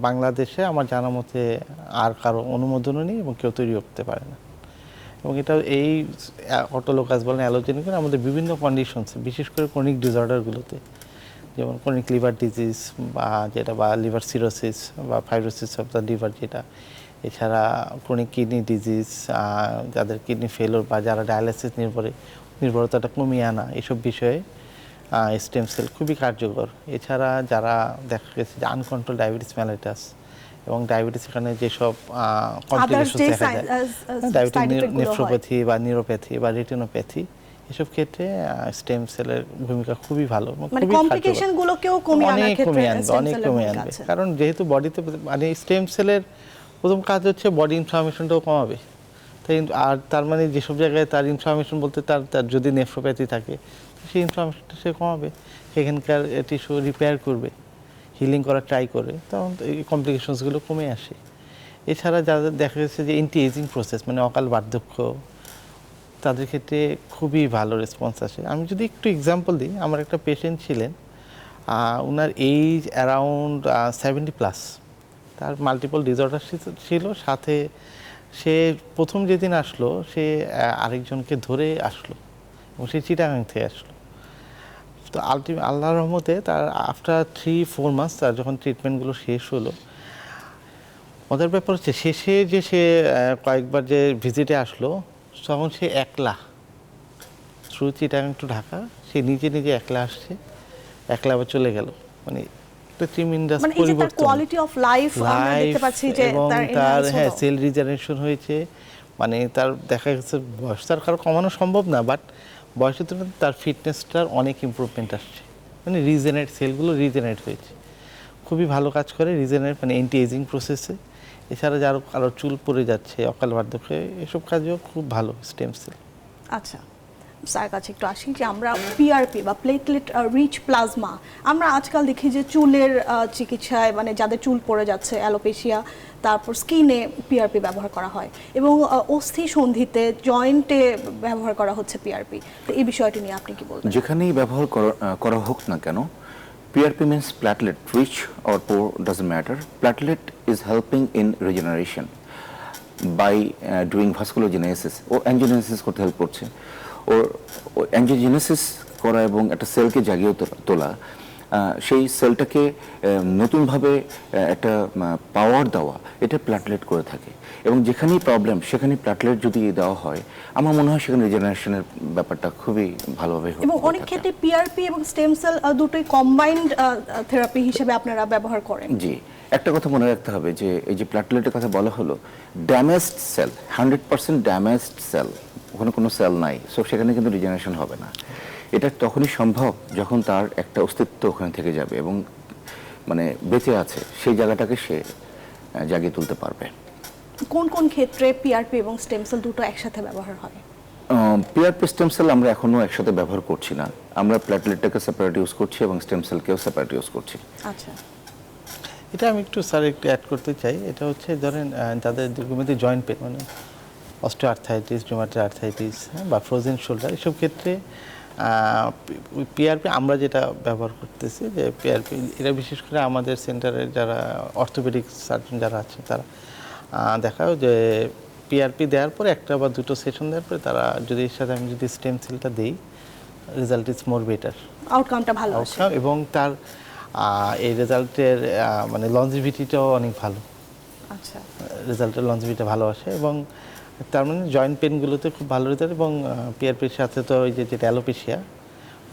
বাংলাদেশে আমার জানা মতে আর কারো অনুমোদনও নেই এবং কেউ তৈরি করতে পারে না। এবং এটা এই অটোলোগাস বলেন অ্যালোজেনিক আমাদের বিভিন্ন কন্ডিশনস, বিশেষ করে ক্রনিক ডিসঅর্ডারগুলোতে, যেমন ক্রনিক লিভার ডিজিজ বা লিভার সিরোসিস বা ফাইব্রোসিস অফ দ্য লিভার যেটা, এছাড়া ক্রনিক কিডনি ডিজিজ, যাদের কিডনি ফেলোর বা যারা ডায়ালাইসিস নির্ভরতাটা কমিয়ে আনা, এসব বিষয়ে স্টেম সেল খুবই কার্যকর। এছাড়া যারা দেখা গেছে যে আনকন্ট্রোল ডায়াবেটিস মেলাইটাস এবং ডায়াবেটিস, এখানে যেসব কমপ্লিকেশন দেখা যায়, ডায়াবেটিস নেফ্রোপ্যাথি বা নিউরোপ্যাথি বা রেটিনোপ্যাথি, এসব ক্ষেত্রে স্টেম সেলের ভূমিকা খুবই ভালো, মানে কমপ্লিকেশনগুলোকেও কমিয়ে আনবে, অনেক কমিয়ে আনবে। কারণ যেহেতু বডিতে মানে স্টেম সেলের প্রথম কাজ হচ্ছে বডি ইনফ্লামেশনটাও কমাবে। তাই আর তার মানে যেসব জায়গায় তার ইনফ্লামেশন বলতে তার যদি নেফ্রোপ্যাথি থাকে, সেই ইনফ্লামেশনটা সে কমাবে, সেখানকার টিস্যু রিপেয়ার করবে, হিলিং করার ট্রাই করে, তখন এই কমপ্লিকেশনসগুলো কমে আসে। এছাড়া যাদের দেখা গেছে যে এন্টি এজিং প্রসেস মানে অকাল বার্ধক্য, তাদের ক্ষেত্রে খুবই ভালো রেসপন্স আসে। আমি যদি একটু এক্সাম্পল দিই, আমার একটা পেশেন্ট ছিলেন, ওনার এইজ অ্যারাউন্ড 70+, তার মাল্টিপল ডিসঅর্ডার ছিল, সাথে সে প্রথম যেদিন আসলো সে আরেকজনকে ধরে আসলো এবং সে চিটাগাং থেকে আসলো। তো আল্লাহর রহমতে তার আফটার 3-4 মাস তার যখন ট্রিটমেন্টগুলো শেষ হলো, মজার ব্যাপার হচ্ছে শেষে যে সে কয়েকবার যে ভিজিটে আসলো তখন সে একলা থ্রু চিটাগাং টু ঢাকা সে নিজে নিজে একলা আসছে, একলা আবার চলে গেল। মানে একটা ট্রিমেন্ডাস মানে এই যে তার পরিবর্তন, কোয়ালিটি অফ লাইফ আমরা দেখতে পাচ্ছি যে এবং তার তার enhance হ্যাঁ হলো। সেল রিজেনারেশন হয়েছে। মানে তার দেখা গেছে বয়স তার কারো কমানো সম্ভব না, বাট বয়সের তুলনায় তার ফিটনেসটার অনেক ইমপ্রুভমেন্ট আসছে। মানে রিজেনারেট সেলগুলো রিজেনারেট হয়েছে, খুবই ভালো কাজ করে রিজেনারেট, মানে অ্যান্টি এজিং প্রসেসে। এছাড়া যার কারো চুল পড়ে যাচ্ছে, অকাল বার্ধক্যে, এসব কাজেও খুব ভালো স্টেম সেল। আচ্ছা স্যার কাছে একটু আসি যে আমরা পিআরপি বা প্লেটলেট রিচ প্লাজমা আমরা আজকাল দেখি যে চুলের চিকিৎসায়, মানে যাদের চুল পড়ে যাচ্ছে অ্যালোপেশিয়া, তারপর স্কিনে পিআরপি ব্যবহার করা হয় এবং অস্থি সন্ধিতে জয়েন্টে ব্যবহার করা হচ্ছে পিআরপি। তো এই বিষয়টি নিয়ে আপনি কি বলবেন? যেখানেই ব্যবহার করা হোক না কেন, PRP means platelet, rich or poor doesn't matter. Platelet is helping in regeneration by doing vasculogenesis ও angiogenesis করতে হেল্প করছে। ও angiogenesis করা এবং একটা সেলকে জাগিয়ে তোলা, সেই সেলটাকে নতুনভাবে একটা পাওয়ার দেওয়া, এটা প্ল্যাটলেট করে থাকে। এবং যেখানেই প্রবলেম সেখানে প্ল্যাটলেট যদি দেওয়া হয়, আমার মনে হয় সেখানে রিজেনারেশনের ব্যাপারটা খুবই ভালোভাবে হবে। এবং অনেক ক্ষেত্রে পিআরপি এবং স্টেম সেল দুটোই কম্বাইন্ড থেরাপি হিসেবে আপনারা ব্যবহার করেন। জি, একটা কথা মনে রাখতে হবে যে এই যে প্ল্যাটলেটের কথা বলা হলো, ড্যামেজড সেল, 100% ড্যামেজড সেল, ওখানে কোনো সেল নাই, সো সেখানে কিন্তু রিজেনারেশন হবে না। এটা তখনই সম্ভব যখন তার একটা অস্তিত্ব ওখানে থেকে যাবে এবং মানে বেঁচে আছে সেই জায়গাটাকে সে জাগিয়ে তুলতে পারবে। কোন কোন ক্ষেত্রে পিআরপি এবং স্টেম সেল দুটো একসাথে ব্যবহার হয়? পিআরপি স্টেম সেল আমরা এখনো একসাথে ব্যবহার করছি না, আমরা প্ল্যাটলেটটাকে সেপারেট ইউজ করছি এবং স্টেম সেলকেও সেপারেট ইউজ করছি। আচ্ছা, এটা আমি একটু স্যার একটু অ্যাড করতে চাই। এটা হচ্ছে ধরেন যাদের দীর্ঘমেয়াদী জয়েন্ট পেন, মানে অস্টিওআর্থাইটিস, রিউমাটয়েড আর্থাইটিস বা ফ্রোজেন শোল্ডার, এসব ক্ষেত্রে পিআরপি আমরা যেটা ব্যবহার করতেছি যে পিআরপি, এরা বিশেষ করে আমাদের সেন্টারের যারা অর্থোপেডিক সার্জন যারা আছে তারা দেখাও যে পিআরপি দেওয়ার পরে একটা বা দুটো সেশন দেওয়ার পরে তারা যদি এর সাথে আমি যদি স্টেম সেলটা দিই, রেজাল্ট ইজ মোর বেটার, আউটকামটা ভালো আসে। আউটকাম, এবং তার এই রেজাল্টের মানে লঞ্জিভিটিটাও অনেক ভালো। আচ্ছা, রেজাল্টের লঞ্জিভিটি ভালো আসে এবং তার মানে জয়েন্ট পেনগুলোতে খুব ভালো রেজাল্ট, এবং পিআরপির সাথে তো ওই যে যেটা অ্যালোপেশিয়া,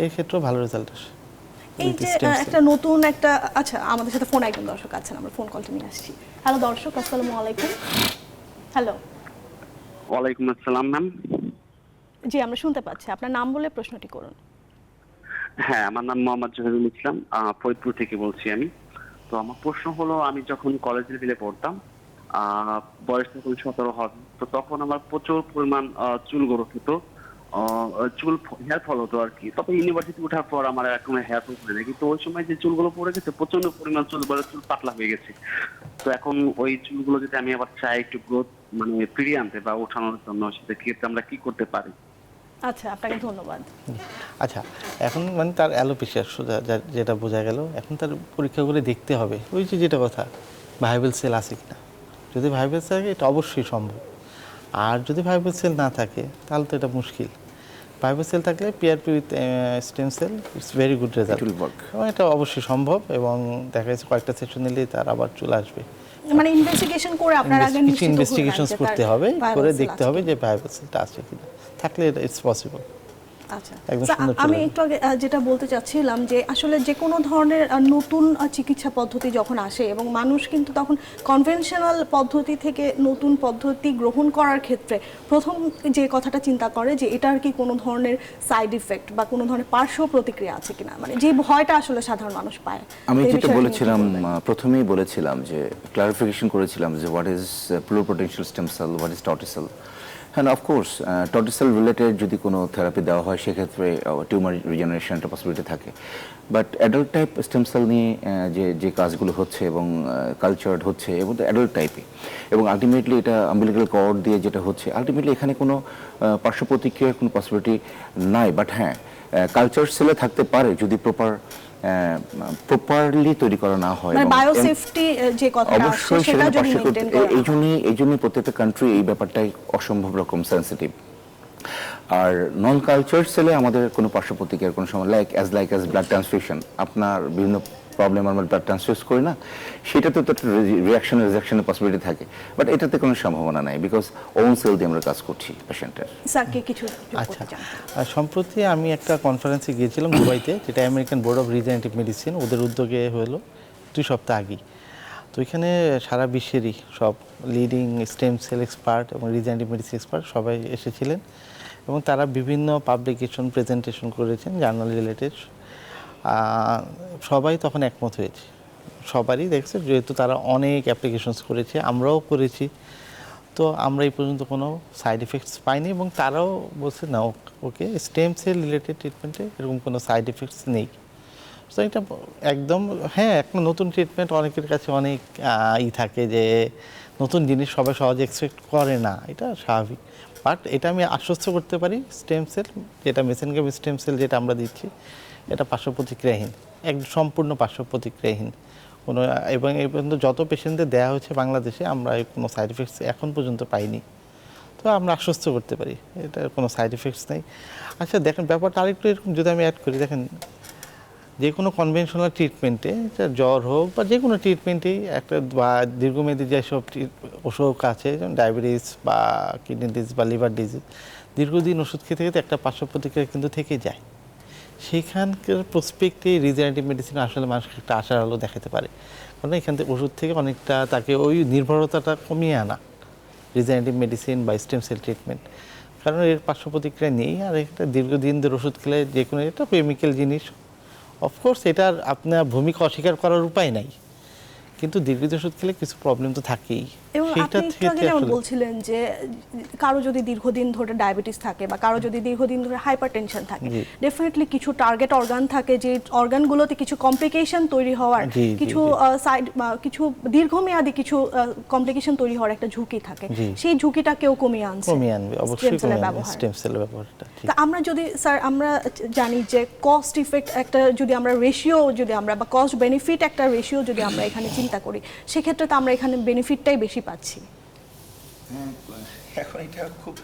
এই ক্ষেত্রেও ভালো রেজাল্ট আসে। এই যে একটা নতুন একটা, আচ্ছা আমাদের সাথে ফোন একজন দর্শক আছেন, আমরা ফোন কলটা নিয়ে আসছি। হ্যালো দর্শক, আসসালামু আলাইকুম। হ্যালো, ওয়ালাইকুম আসসালাম ম্যাম। জি আমরা শুনতে পাচ্ছি, আপনার নাম বলে প্রশ্নটি করুন। হ্যাঁ, আমার নাম মোহাম্মদ জহিরুল ইসলাম, ফরিদপুর থেকে বলছি আমি। তো আমার প্রশ্ন হলো, আমি যখন কলেজ লেভেলে পড়তাম, বয়স তখন 17 হবে, তো তখন আমার প্রচুর পরিমাণ চুল গ্রোথ হতো, চুল হেয়ার ফল হতো আর কি। তবে ইউনিভার্সিটি ওঠার পর আমার এখন হেয়ার ফল হয় না, কিন্তু ওই সময় যে চুলগুলো পড়ে গেছে, প্রচন্ড পরিমাণ চুল পাতলা হয়ে গেছে। তো এখন ওই চুলগুলো যদি আমি আবার চাই একটু গ্রোথ মানে ফিরিয়ে আনতে বা ওঠানোর জন্য, সেটা ক্ষেত্রে আমরা কি করতে পারি? আচ্ছা, আপনাকে ধন্যবাদ। আচ্ছা, এখন মানে তার অ্যালোপেশিয়া যেটা বোঝা গেল, এখন তার পরীক্ষা করে দেখতে হবে ওই যে যেটা কথা, ভাইবেল সেল আছে কিনা। যদি ভাইবেল সেল থাকে এটা অবশ্যই সম্ভব, আর যদি ভাইবেল সেল না থাকে তাহলে তো এটা মুশকিল। ভাইবেল সেল থাকলে PRP with stem cell it's very good result, এবং এটা অবশ্যই সম্ভব, এবং দেখা যাচ্ছে কয়েকটা সেশন নিলেই তার আবার চলে আসবে। মানে ইনভেস্টিগেশন করে আপনার আগে কিছু ইনভেস্টিগেশনস করতে হবে, করে দেখতে হবে যে ভাইবেল সেলটা আছে কিনা, থাকলে ইটস পসিবল। আচ্ছা, একদম স্যার, সুন্দর আমি চলে একটু আগে যেটা বলতে চাচ্ছিলাম যে আসলে যে কোনো ধরনের নতুন চিকিৎসা পদ্ধতি যখন আসে এবং মানুষ কিন্তু তখন কনভেনশনাল পদ্ধতি থেকে নতুন পদ্ধতি গ্রহণ করার ক্ষেত্রে প্রথম যে কথাটা চিন্তা করে যে এটার কি কোনো ধরনের সাইড ইফেক্ট বা কোনো ধরনের পার্শ্ব প্রতিক্রিয়া আছে কিনা, মানে যে ভয়টা আসলে সাধারণ মানুষ পায়। আমি এই যেটা বিষয়টা নিয়ে কি বলেছিলাম বলবেন? প্রথমেই বলেছিলাম যে ক্লারিফিকেশন করেছিলাম যে what is pluripotential stem cell, what is Totticell. হ্যাঁ, অফকোর্স টর্টিসেল রিলেটেড যদি কোনো থেরাপি দেওয়া হয় সেক্ষেত্রে টিউমার রিজেনারেশন একটা পসিবিলিটি থাকে, but adult type stem cell নিয়ে যে কাজগুলো হচ্ছে এবং কালচার্ড হচ্ছে এবং অ্যাডাল্ট টাইপে, এবং আলটিমেটলি এটা আম্বিলিক্যাল কর্ড দিয়ে যেটা হচ্ছে, আলটিমেটলি এখানে কোনো পার্শ্ব প্রতিক্রিয়ার কোনো পসিবিলিটি নাই। বাট হ্যাঁ, কালচার সেলে থাকতে পারে যদি প্রপার প্রপারলি তৈরি করা না হয় মানে এবং বায়োসেফটি যে কথাটা আসছে অবশ্যই সেটা সেখানে যদি পাশে মেইনটেইন করা হয়। এই জন্যই প্রত্যেকটা কান্ট্রি এই ব্যাপারটাই অসম্ভব রকম সেন্সিটিভ। আর নন কালচার সেলে আমাদের কোনো পার্শ্ব প্রতিক্রিয়ার কোনো সময় লাইক অ্যাজ ব্লাড ট্রান্সফিউশন, আপনার বিভিন্ন প্রবলেম আমরা ব্লাড ট্রান্সফিউজ করি না, সেটাতে তো একটা রিয়াকশনের পসিবিলিটি থাকে, বাট এটাতে কোনো সম্ভাবনা নাই বিকজ ওন সেল দিয়ে আমরা কাজ করছি পেশেন্টের। স্যারকে কিছু যোগ আচ্ছা, করতে চান? সম্প্রতি আমি একটা কনফারেন্সে গিয়েছিলাম দুবাইতে, যেটা American board of regenerative medicine, ওদের উদ্যোগে হলো 2 সপ্তাহ আগেই। তো এখানে সারা বিশ্বেরই সব লিডিং স্টেম সেল এক্সপার্ট এবং রিজেনারেটিভ মেডিসিন এক্সপার্ট সবাই এসেছিলেন এবং তারা বিভিন্ন পাবলিকেশন প্রেজেন্টেশন করেছেন জার্নাল রিলেটেড। সবাই তখন একমত হয়েছে, সবারই দেখছে, যেহেতু তারা অনেক অ্যাপ্লিকেশনস করেছে, আমরাও করেছি, তো আমরা এই পর্যন্ত কোনো সাইড এফেক্টস পাইনি এবং তারাও বলছে না ওকে স্টেম সেল রিলেটেড ট্রিটমেন্টে এরকম কোনো সাইড এফেক্টস নেই। তো এটা একদম হ্যাঁ, একটা নতুন ট্রিটমেন্ট অনেকের কাছে অনেক থাকে যে নতুন জিনিস সবাই সহজে এক্সপেক্ট করে না, এটা স্বাভাবিক। বাট এটা আমি আশ্বস্ত করতে পারি স্টেম সেল যেটা মেসেনকাম স্টেম সেল যেটা আমরা দিচ্ছি এটা পার্শ্ব প্রতিক্রিয়াহীন, সম্পূর্ণ পার্শ্ব প্রতিক্রিয়াহীন কোনো, এবং এই পর্যন্ত যত পেশেন্টদের দেওয়া হয়েছে বাংলাদেশে আমরা কোনো সাইড এফেক্টস এখন পর্যন্ত পাইনি। তো আমরা আশ্বস্ত করতে পারি এটার কোনো সাইড এফেক্টস নেই। আচ্ছা দেখেন ব্যাপারটা আরেকটু এরকম যদি আমি অ্যাড করি, দেখেন যে কোনো কনভেনশনাল ট্রিটমেন্টে জ্বর হোক বা যে কোনো ট্রিটমেন্টেই একটা বা দীর্ঘমেয়াদী যেসব অসুখ আছে যেমন ডায়াবেটিস বা কিডনি ডিজিজ বা লিভার ডিজিজ, দীর্ঘদিন ওষুধ খেতে খেতে একটা পার্শ্ব প্রতিক্রিয়া কিন্তু থেকে যায়। সেইখানকার প্রসপেক্টে রিজেনারেটিভ মেডিসিন আসলে মানুষকে একটা আশার আলো দেখাতে পারে, কারণ এখান থেকে ওষুধ থেকে অনেকটা তাকে ওই নির্ভরতাটা কমিয়ে আনা রিজেনারেটিভ মেডিসিন বা স্টেম সেল ট্রিটমেন্ট, কারণ এর পার্শ্ব প্রতিক্রিয়া নেই। আর একটা দীর্ঘদিন ধরে ওষুধ খেলে যে কোনো এটা কেমিক্যাল জিনিস, অফকোর্স এটার আপনার ভূমিকা অস্বীকার করার উপায় নাই, কিন্তু দীর্ঘদিন ওষুধ খেলে কিছু প্রবলেম তো থাকেই। এবং আপনি একটু আগে যেমন বলছিলেন যে কারো যদি দীর্ঘদিন ধরে ডায়াবেটিস থাকে বা কারো যদি দীর্ঘদিন ধরে হাইপারটেনশন থাকে, ডেফিনেটলি কিছু টার্গেট অর্গান থাকে যে অর্গানগুলোতে কিছু কমপ্লিকেশন তৈরি হওয়ার, কিছু সাইড কিছু দীর্ঘমেয়াদী কিছু কমপ্লিকেশন তৈরি হওয়ার একটা ঝুঁকি থাকে, সেই ঝুঁকিটাকেও কমিয়ে আনবে অবশ্যই স্টেম সেল ব্যবহারটা। তা আমরা যদি স্যার আমরা জানি যে কস্ট ইফেক্ট একটা যদি আমরা রেশিও যদি আমরা বা কস্ট বেনিফিট একটা রেশিও যদি আমরা এখানে চিন্তা করি, সেক্ষেত্রে তো আমরা এখানে বেনিফিটটাই বেশি পাচ্ছি। এখন এটা খুব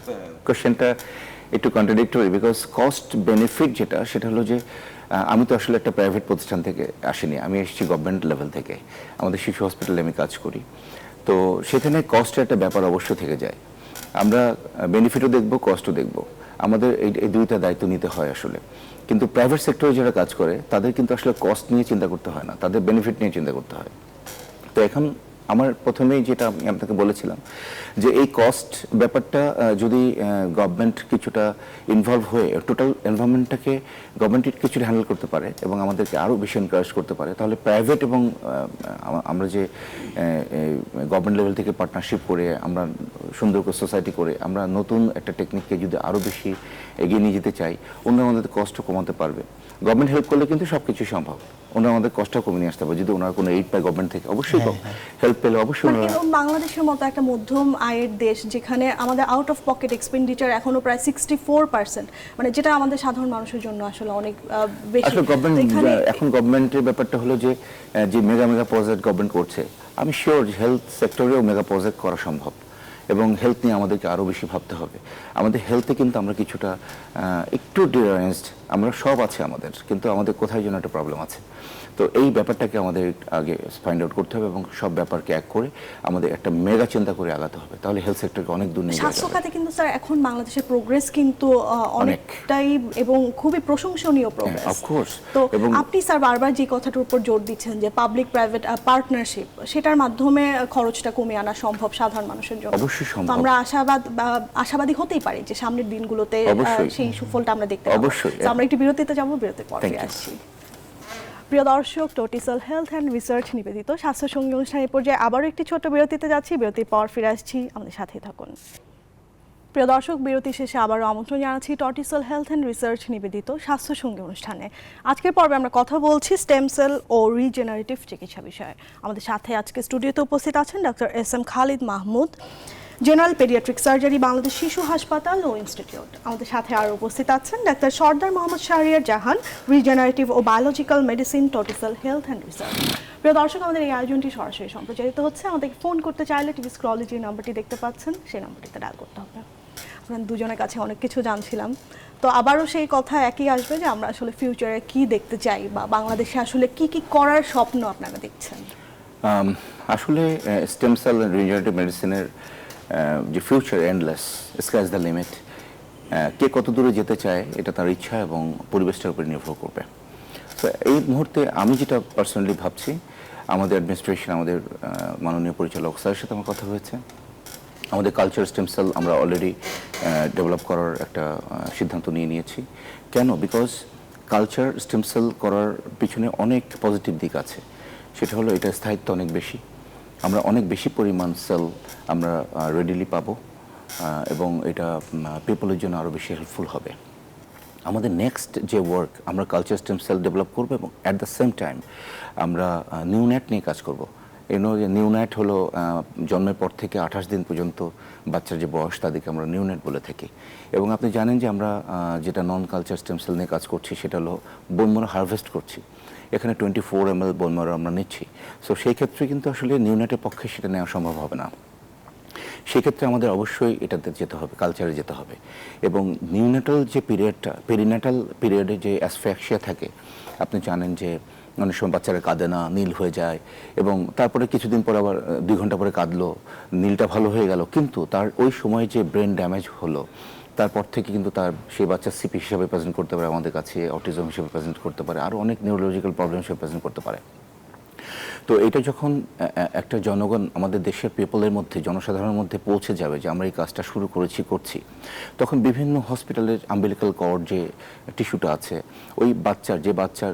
কোশ্চেনটা একটু কন্ট্রাডিক্টরি বিকজ কস্ট বেনিফিট যেটা সেটা হলো যে আমি তো আসলে একটা প্রাইভেট প্রতিষ্ঠান থেকে আসিনি, আমি এসেছি গভর্নমেন্ট লেভেল থেকে, আমাদের শিশু হসপিটালে আমি কাজ করি, তো সেখানে কস্টের একটা ব্যাপার অবশ্যই থেকে যায়। আমরা বেনিফিটও দেখব, কস্টও দেখব, আমাদের এই দুইটা দায়িত্ব নিতে হয় আসলে। কিন্তু প্রাইভেট সেক্টরে যারা কাজ করে তাদের কিন্তু আসলে কস্ট নিয়ে চিন্তা করতে হয় না, তাদের বেনিফিট নিয়ে চিন্তা করতে হয়। তো এখন আমার প্রথমেই যেটা আমি আপনাকে বলেছিলাম যে এই কস্ট ব্যাপারটা যদি গভর্নমেন্ট কিছুটা ইনভলভ হয়ে টোটাল এনভায়রনমেন্টটাকে গভর্নমেন্ট কিছুটা হ্যান্ডেল করতে পারে এবং আমাদেরকে আরও বেশি এনকারেজ করতে পারে, তাহলে প্রাইভেট এবং আমরা যে গভর্নমেন্ট লেভেল থেকে পার্টনারশিপ করে আমরা সুন্দর করে সোসাইটি করে আমরা নতুন একটা টেকনিককে যদি আরও বেশি এগিয়ে নিয়ে যেতে চাই, অন্য আমাদের কষ্ট কমাতে পারবে। গভর্নমেন্ট হেল্প করলে কিন্তু সব কিছু সম্ভব, ওনারা আমাদের কষ্ট কমিয়ে নিয়ে আসতে হবে যদি ওনারা কোনো এইড পায় গভর্নমেন্ট থেকে, অবশ্যই হেল্প পেলে অবশ্যই। বাংলাদেশের মতো একটা মধ্যম আয়ের দেশ যেখানে আমাদের আউট অফ পকেট এক্সপেন্ডিচার এখনো প্রায় 64%, মানে যেটা আমাদের সাধারণ মানুষের জন্য আসলে অনেক বেশি। আসলে গভর্নমেন্ট এখন গভর্নমেন্টের ব্যাপারটা হলো যে মেগা প্রজেক্ট গভর্নমেন্ট করছে, আমি শিওর হেলথ সেক্টরেও মেগা প্রজেক্ট করা সম্ভব এবং হেলথ নিয়ে আমাদেরকে আরও বেশি ভাবতে হবে। আমাদের হেলথে কিন্তু আমরা কিছুটা একটু ডিফারেন্সড, আমরা সব আছে আমাদের, কিন্তু আমাদের কোথায় যেন একটা প্রবলেম আছে। তো এই ব্যাপারটাকে আমাদের আগে ফাইন্ড আউট করতে হবে এবং সব ব্যাপারকে এক করে আমাদের একটা মেগা চিন্তা করে আগাতে হবে, তাহলে হেলথ সেক্টরকে অনেক দূর নিয়ে যাবে। স্বাস্থ্য খাতে কিন্তু স্যার এখন বাংলাদেশের প্রোগ্রেস কিন্তু অনেকটাই এবং খুবই প্রশংসনীয় প্রোগ্রেস। অফকোর্স। তো আপনি স্যার বারবার যে কথাটার উপর জোর দিচ্ছেন যে পাবলিক প্রাইভেট পার্টনারশিপ, সেটার মাধ্যমে খরচটা কমিয়ে আনা সম্ভব সাধারণ মানুষের জন্য। অবশ্যই সম্ভব। আমরা আশাবাদী হতেই পারি যে সামনের দিনগুলোতে সেই সুফলটা আমরা দেখতে পাবো। অবশ্যই। আমরা একটু বিরতিতে যাব, বিরতির পর ফিরে আসছি। প্রিয় দর্শক, টোটিসেল হেলথ অ্যান্ড রিসার্চ নিবেদিত স্বাস্থ্য সঙ্গী অনুষ্ঠানের পর্যায়ে আবারও একটি ছোট্ট বিরতিতে যাচ্ছি, বিরতির পর ফিরে আসছি, আমাদের সাথেই থাকুন। প্রিয় দর্শক, বিরতি শেষে আবারও আমন্ত্রণ জানাচ্ছি টোটিসেল হেলথ অ্যান্ড রিসার্চ নিবেদিত স্বাস্থ্য সঙ্গী অনুষ্ঠানে। আজকের পর্বে আমরা কথা বলছি স্টেম সেল ও রিজেনারেটিভ চিকিৎসা বিষয়ে। আমাদের সাথে আজকে স্টুডিওতে উপস্থিত আছেন doctor S M Khalid Mahmud, general paediatric surgery, Bangladesh শিশু হাসপাতাল ও ইনস্টিটিউট। আমাদের সাথে আরও উপস্থিত আছেন ডাক্তার সর্দার মোহাম্মদ শাহরিয়ার জাহান, রিজেনারেটিভ ও biological medicine, Totticell health and research. প্রিয় দর্শক, আমাদের এই আয়োজনটি সরাসরি সম্প্রচারিত হচ্ছে। আমাদেরকে ফোন করতে চাইলে টিভি স্ক্রলে যে নাম্বারটি দেখতে পাচ্ছেন সেই নাম্বারটিতে ডায়াল করতে হবে। আপনার দুজনের কাছে অনেক কিছু জানছিলাম, তো আবারও সেই কথা একই আসবে যে আমরা আসলে ফিউচারে কি দেখতে চাই বা বাংলাদেশে আসলে কি কি করার স্বপ্ন আপনারা দেখছেন। আসলে স্টেম সেল রিজেনারেটিভ মেডিসিনের যে future endless, skies the limit. কে কত দূরে যেতে চায় এটা তার ইচ্ছা এবং পরিবেশটার উপর নির্ভর করবে। তো এই মুহূর্তে আমি যেটা পার্সোনালি ভাবছি, আমাদের অ্যাডমিনিস্ট্রেশন, আমাদের মাননীয় পরিচালক স্যারের সাথে আমার কথা হয়েছে। আমাদের কালচার স্টেম সেল আমরা অলরেডি ডেভেলপ করার একটা সিদ্ধান্ত নিয়ে নিয়েছি। কেন? বিকজ কালচার স্টেম সেল করার পিছনে অনেক পজিটিভ দিক আছে। সেটা হলো এটা স্থায়িত্ব অনেক বেশি, আমরা অনেক বেশি পরিমাণ সেল আমরা রেডিলি পাবো এবং এটা পিপলের জন্য আরও বেশি হেল্পফুল হবে। আমাদের নেক্সট যে ওয়ার্ক, আমরা কালচার স্টেম সেল ডেভেলপ করবো এবং অ্যাট দ্য সেম টাইম আমরা নিউনেট নিয়ে কাজ করব। নিউনেট হলো জন্মের পর থেকে 28 দিন পর্যন্ত বাচ্চার যে বয়স, তাদেরকে আমরা নিউনেট বলে থাকি। এবং আপনি জানেন যে আমরা যেটা নন কালচার স্টেম সেল নিয়ে কাজ করছি সেটা হলো বোন ম্যারো হারভেস্ট করছি। এখানে 24 ml বোন ম্যারো আমরা নিচ্ছি। সো সেই ক্ষেত্রে কিন্তু আসলে নিউনেটের পক্ষে সেটা নেওয়া সম্ভব হবে না। সেক্ষেত্রে আমাদের অবশ্যই এটাতে যেতে হবে, কালচারে যেতে হবে। এবং নিউনেটাল যে পিরিয়ডটা, পেরিনেটাল পিরিয়ডে যে অ্যাসফ্যাক্সিয়া থাকে, আপনি জানেন যে অনেক সময় বাচ্চারা কাঁদে না, নীল হয়ে যায় এবং তারপরে কিছুদিন পর আবার 2 ঘন্টা পরে কাঁদলো, নীলটা ভালো হয়ে গেল, কিন্তু তার ওই সময় যে ব্রেন ড্যামেজ হলো তারপর থেকে কিন্তু তার সেই বাচ্চা সিপি হিসাবে প্রেজেন্ট করতে পারে আমাদের কাছে, অটিজম হিসেবে প্রেজেন্ট করতে পারে, আরও অনেক নিউরোলজিক্যাল প্রবলেম হিসেবে প্রেজেন্ট করতে পারে। তো এটা যখন একটা জনগণ, আমাদের দেশের পিপলের মধ্যে, জনসাধারণের মধ্যে পৌঁছে যাবে যে আমরা এই কাজটা শুরু করছি, তখন বিভিন্ন হসপিটালের আম্বিলিক্যাল কর্ড যে টিস্যুটা আছে, ওই বাচ্চার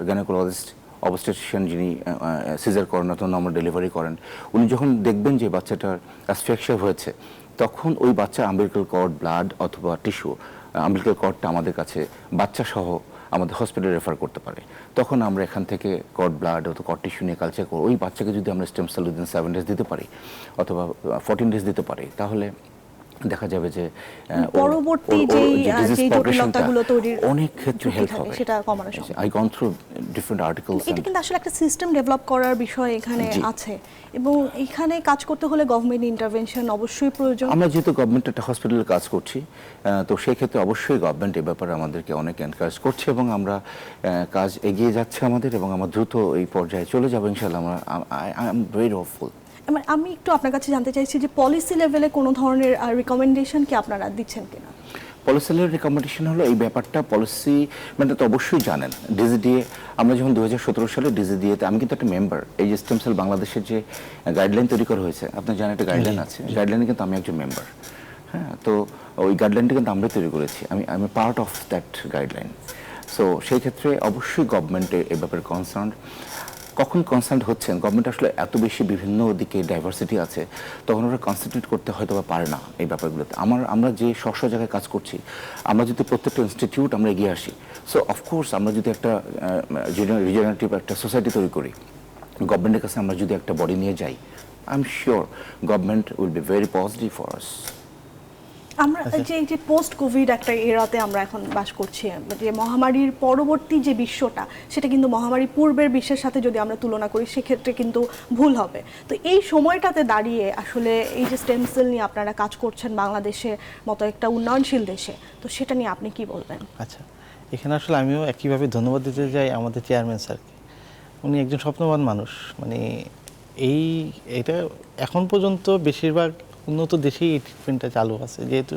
গাইনোকোলজিস্ট, অবস্টেট্রিশিয়ান যিনি সিজার করেন অথবা নর্মাল ডেলিভারি করেন, উনি যখন দেখবেন যে বাচ্চাটার অ্যাসফিক্সিয়া হয়েছে, তখন ওই বাচ্চার আম্বিলিক্যাল কর্ড, ব্লাড অথবা টিস্যু, আম্বিলিক্যাল কর্ডটা আমাদের কাছে বাচ্চা সহ আমাদের হসপিটালে রেফার করতে পারে। তখন আমরা এখান থেকে কর্ড, ব্লাড অথবা কর্ড টিস্যু নিয়ে কালচার করব। ওই বাচ্চাকে যদি আমরা স্টেম সেল উইদিন 7 days দিতে পারি অথবা 14 days দিতে পারি, তাহলে দেখা যাবে যে পরবর্তী যে জটিলতাগুলো তৈরির অনেক ক্ষেত্রে হেল্প হবে, সেটা কমানো সম্ভব। I gone through different articles. এটা কিন্তু আসলে একটা সিস্টেম ডেভেলপ করার বিষয় এখানে আছে এবং এখানে কাজ করতে হলে গভর্নমেন্ট ইন্টারভেনশন অবশ্যই প্রয়োজন। আমরা যেহেতু গভর্নমেন্ট একটা হসপিটালে কাজ করছি, তো সেই ক্ষেত্রে অবশ্যই গভর্নমেন্ট এ ব্যাপারে আমাদেরকে অনেক এনকারেজ করছে এবং আমরা কাজ এগিয়ে যাচ্ছে আমাদের, এবং আমরা দ্রুত এই পর্যায়ে চলে যাবো ইনশাআল্লাহ। I am very hopeful. আমি একটু আপনার কাছে জানতে চাইছি যে পলিসি লেভেলে কোনো ধরনের রিকমেন্ডেশন কি আপনারা দিচ্ছেন কিনা? পলিসি লেভেলের রিকমেন্ডেশন হলো এই ব্যাপারটা, পলিসি মানে তো অবশ্যই জানেন, ডিজিডিএ আমরা যখন 2017 সালে ডিজিডিএতে, আমি কিন্তু একটা মেম্বার, এই যে স্টেম সেল বাংলাদেশের যে গাইডলাইন তৈরি করা হয়েছে, আপনার জানেন একটা গাইডলাইন আছে, গাইডলাইনে কিন্তু আমি একজন মেম্বার। হ্যাঁ, তো ওই গাইডলাইনটা কিন্তু আমরা তৈরি করেছি, আমি part of that guideline. So সেই ক্ষেত্রে অবশ্যই গভর্নমেন্টে এ ব্যাপারে কনসার্ন। কখন কনসার্ন হচ্ছেন, গভর্নমেন্ট আসলে এত বেশি বিভিন্ন দিকে ডাইভার্সিটি আছে, তখন ওরা কনসেন্ট্রেট করতে হয়তো বা পারে না এই ব্যাপারগুলোতে। আমরা যে স্ব জায়গায় কাজ করছি, আমরা যদি প্রত্যেকটা ইনস্টিটিউট আমরা এগিয়ে আসি, সো অফকোর্স আমরা যদি একটা রিজেনারেটিভ একটা সোসাইটি তৈরি করি, গভর্নমেন্টের কাছে আমরা যদি একটা বডি নিয়ে যাই, I am sure government will be very positive for us. আমরা যে পোস্ট কোভিড একটা এরাতে আমরা এখন বাস করছি, যে মহামারীর পরবর্তী যে বিশ্বটা, সেটা কিন্তু মহামারী পূর্বের বিশ্বের সাথে যদি আমরা তুলনা করি সেক্ষেত্রে কিন্তু ভুল হবে। তো এই সময়টাতে দাঁড়িয়ে আসলে এই যে স্টেম সেল নিয়ে আপনারা কাজ করছেন বাংলাদেশের মতো একটা উন্নয়নশীল দেশে, তো সেটা নিয়ে আপনি কি বলবেন? আচ্ছা, এখানে আসলে আমিও একইভাবে ধন্যবাদ দিতে চাই আমাদের চেয়ারম্যান স্যারকে। উনি একজন স্বপ্নবান মানুষ, মানে এটা এখন পর্যন্ত বেশিরভাগ উন্নত দেশেই এই ট্রিটমেন্টটা চালু আছে, যেহেতু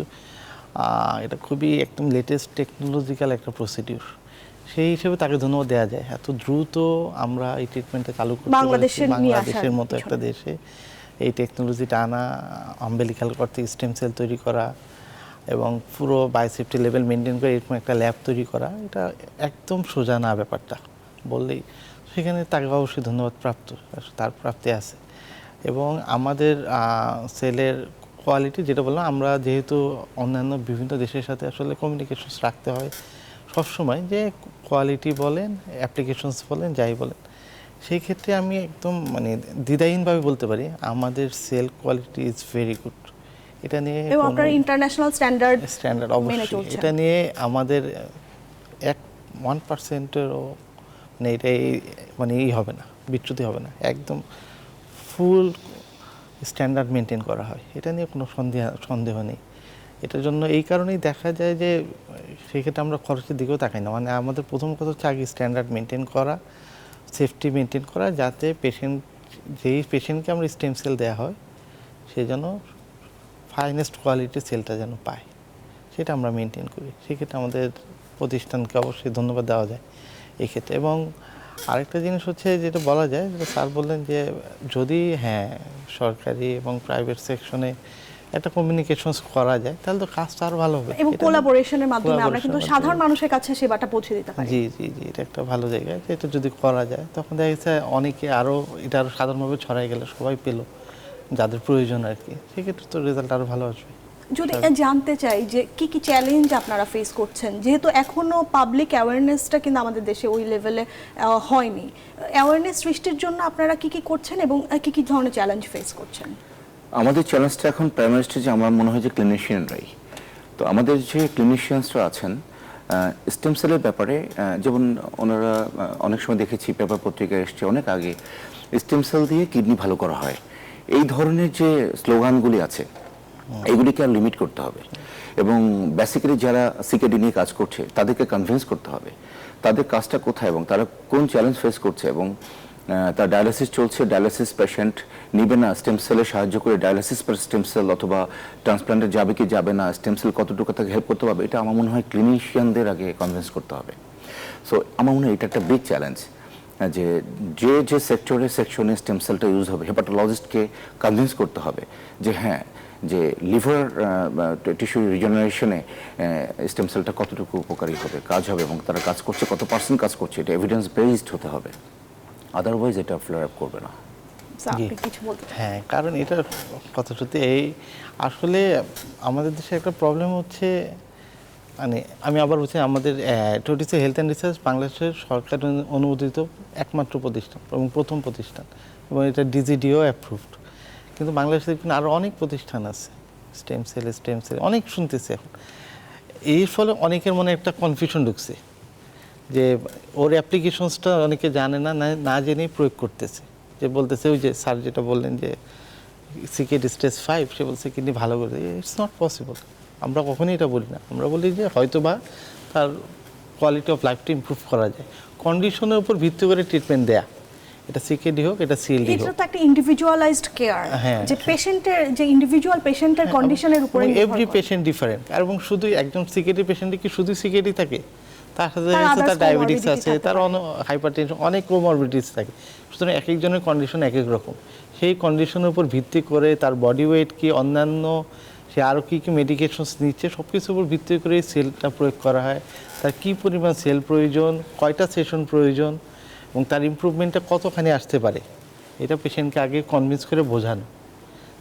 এটা খুবই একদম লেটেস্ট টেকনোলজিক্যাল একটা প্রসিডিউর, সেই হিসেবে তাকে ধন্যবাদ দেওয়া যায়। এত দ্রুত আমরা এই ট্রিটমেন্টটা চালু করতে পারছি, বাংলাদেশের মতো একটা দেশে এই টেকনোলজিটা আনা, আম্বেলিক্যাল কর্ড থেকে স্টেম সেল তৈরি করা এবং পুরো বায়োসেফটি লেভেল মেনটেন করে এরকম একটা ল্যাব তৈরি করা, এটা একদম সোজা না ব্যাপারটা বললেই। সেখানে তাকে অবশ্যই ধন্যবাদ প্রাপ্ত, তার প্রাপ্তি আছে। এবং আমাদের সেলের কোয়ালিটি, যেটা বললাম, আমরা যেহেতু অন্যান্য বিভিন্ন দেশের সাথে আসলে কমিউনিকেশনস রাখতে হয় সবসময়, যে কোয়ালিটি বলেন, অ্যাপ্লিকেশনস বলেন, যাই বলেন, সেই ক্ষেত্রে আমি একদম মানে দ্বিধাহীনভাবে বলতে পারি আমাদের cell quality is very good. এটা নিয়ে এবং আপনারা ইন্টারন্যাশনাল স্ট্যান্ডার্ড স্ট্যান্ডার্ড মেনে অবশ্যই চলছেন। এটা নিয়ে আমাদের 1%-এরও মানে এটাই মানে হবে না, বিচ্যুতি হবে না, একদম ফুল স্ট্যান্ডার্ড মেনটেন করা হয়, এটা নিয়ে কোনো সন্দেহ নেই। এটার জন্য এই কারণেই দেখা যায় যে সেক্ষেত্রে আমরা খরচের দিকেও তাকাই না, মানে আমাদের প্রথম কথা হচ্ছে আগে স্ট্যান্ডার্ড মেনটেন করা, সেফটি মেনটেন করা, যাতে যেই পেশেন্টকে আমরা স্টেম সেল দেওয়া হয় সে যেন ফাইনেস্ট কোয়ালিটির সেলটা যেন পায়, সেটা আমরা মেনটেন করি। সেক্ষেত্রে আমাদের প্রতিষ্ঠানকে অবশ্যই ধন্যবাদ দেওয়া যায় এই ক্ষেত্রে। এবং আরেকটা জিনিস হচ্ছে যেটা বলা যায়, যেটা স্যার বললেন যে যদি সরকারি এবং প্রাইভেট সেকশনে একটা কমিউনিকেশনস করা যায় তাহলে তো কাজটা আরও ভালো হবে, এবং কোলাবোরেশনের মাধ্যমে আমরা কিন্তু collaboration সাধারণ মানুষের কাছে সেবাটা পৌঁছে দিতে পারি। জি জি জি, এটা একটা ভালো জায়গা, যে এটা যদি করা যায় তখন দেখা যাচ্ছে অনেকে আরও এটা আরও সাধারণভাবে ছড়াই গেলে সবাই পেলো যাদের প্রয়োজন আর কি, সেক্ষেত্রে তো রেজাল্ট আরও ভালো আসবে। যদি জানতে চাই যে কি কি চ্যালেঞ্জ আপনারা ফেস করছেন, যেহেতু এখনো পাবলিক অ্যাওয়ারনেসটা কিন্তু আমাদের দেশে ওই লেভেলে হয়নি, অ্যাওয়ারনেস সৃষ্টির জন্য আপনারা কি কি করছেন এবং কি কি ধরনের চ্যালেঞ্জ ফেস করছেন? আমাদের চ্যালেঞ্জটা এখন প্রাইমারি স্টেজে আমার মনে হয় যে ক্লিনিশিয়ানরাই। তো আমাদের যে ক্লিনিশিয়ানসরা আছেন স্টেম সেলের ব্যাপারে, যেমন ওনারা অনেক সময় দেখেছি পেপার পত্রিকায় এসছে অনেক আগে, স্টেম সেল দিয়ে কিডনি ভালো করা হয়, এই ধরনের যে স্লোগানগুলি আছে এগুলিকে আর লিমিট করতে হবে। এবং বেসিক্যালি যারা সিকেডি নিয়ে কাজ করছে তাদেরকে কনভিন্স করতে হবে তাদের কাজটা কোথায় এবং তারা কোন চ্যালেঞ্জ ফেস করছে, এবং তার ডায়ালিসিস চলছে, ডায়ালিসিস পেশেন্ট নিবে না, স্টেম সেলে সাহায্য করে ডায়ালিসিস পর স্টেম সেল অথবা ট্রান্সপ্লান্টে যাবে কি যাবে না, স্টেম সেল কতটুকু তাকে হেল্প করতে পারবে, এটা আমার মনে হয় ক্লিনিশিয়ানদের আগে কনভিন্স করতে হবে। সো আমার মনে হয় এটা একটা বিগ চ্যালেঞ্জ, যে যে সেকশনে স্টেম সেলটা ইউজ হবে হেপাটোলজিস্টকে কনভিন্স করতে হবে যে যে লিভার টিস্যু রিজেনারেশনে স্টেম সেলটা কতটুকু উপকারী হবে, কাজ হবে, এবং তারা কাজ করছে কত পার্সেন্ট কাজ করছে, এটা এভিডেন্স বেসড হতে হবে, আদারওয়াইজ এটা ফ্লেয়ার আপ করবে না। আপনি কিছু বলতে চান? কারণ এটা কথা সত্যি, এই আসলে আমাদের দেশে একটা প্রবলেম হচ্ছে, মানে আমি আবার বলছি আমাদের টোটিসি হেলথ অ্যান্ড রিসার্চ বাংলাদেশের সরকার অনুমোদিত একমাত্র প্রতিষ্ঠান এবং প্রথম প্রতিষ্ঠান, এবং এটা ডিজিডিও অ্যাপ্রুভড। কিন্তু বাংলাদেশে কিন্তু আরও অনেক প্রতিষ্ঠান আছে স্টেম সেল অনেক শুনতেছে এখন। এর ফলে অনেকের মনে একটা কনফিউশন ঢুকছে যে ওর অ্যাপ্লিকেশনসটা অনেকে জানে না, না জেনেই প্রয়োগ করতেছে, যে বলতেছে ওই যে স্যার যেটা বললেন যে সিকেডি স্টেজ 5, সে বলছে কিডনি ভালো করে, ইটস নট পসিবল। আমরা কখনোই এটা বলি না, আমরা বলি যে হয়তো বা তার কোয়ালিটি অফ লাইফটা ইমপ্রুভ করা যায়, কন্ডিশনের উপর ভিত্তি করে ট্রিটমেন্ট দেয়া, এটা সিকেডি হোক এটা সিএলডি হোক। এটা তো একটা ইন্ডিভিজুয়ালাইজড কেয়ার, যে পেশেন্টের যে ইন্ডিভিজুয়াল পেশেন্টের কন্ডিশনের উপরে এভরি পেশেন্ট ডিফারেন্ট, এবং শুধু একজন সিকেডি পেশেন্টে কি শুধু সিকেডি থাকে, তার সাথে তার ডায়াবেটিস আছে, তার হাইপারটেনশন, অনেক কোমরবিডিটিস থাকে, সুতরাং এক একজনের কন্ডিশন এক এক রকম। সেই কন্ডিশনের উপর ভিত্তি করে তার বডি ওয়েট কি, অন্যান্য সে আরও কী কী মেডিকেশনস নিচ্ছে, সব কিছুর উপর ভিত্তি করে সেলটা প্রয়োগ করা হয়, তার কী পরিমাণ সেল প্রয়োজন, কয়টা সেশন প্রয়োজন, এবং তার ইমপ্রুভমেন্টটা কতখানি আসতে পারে, এটা পেশেন্টকে আগে কনভিন্স করে বোঝানো,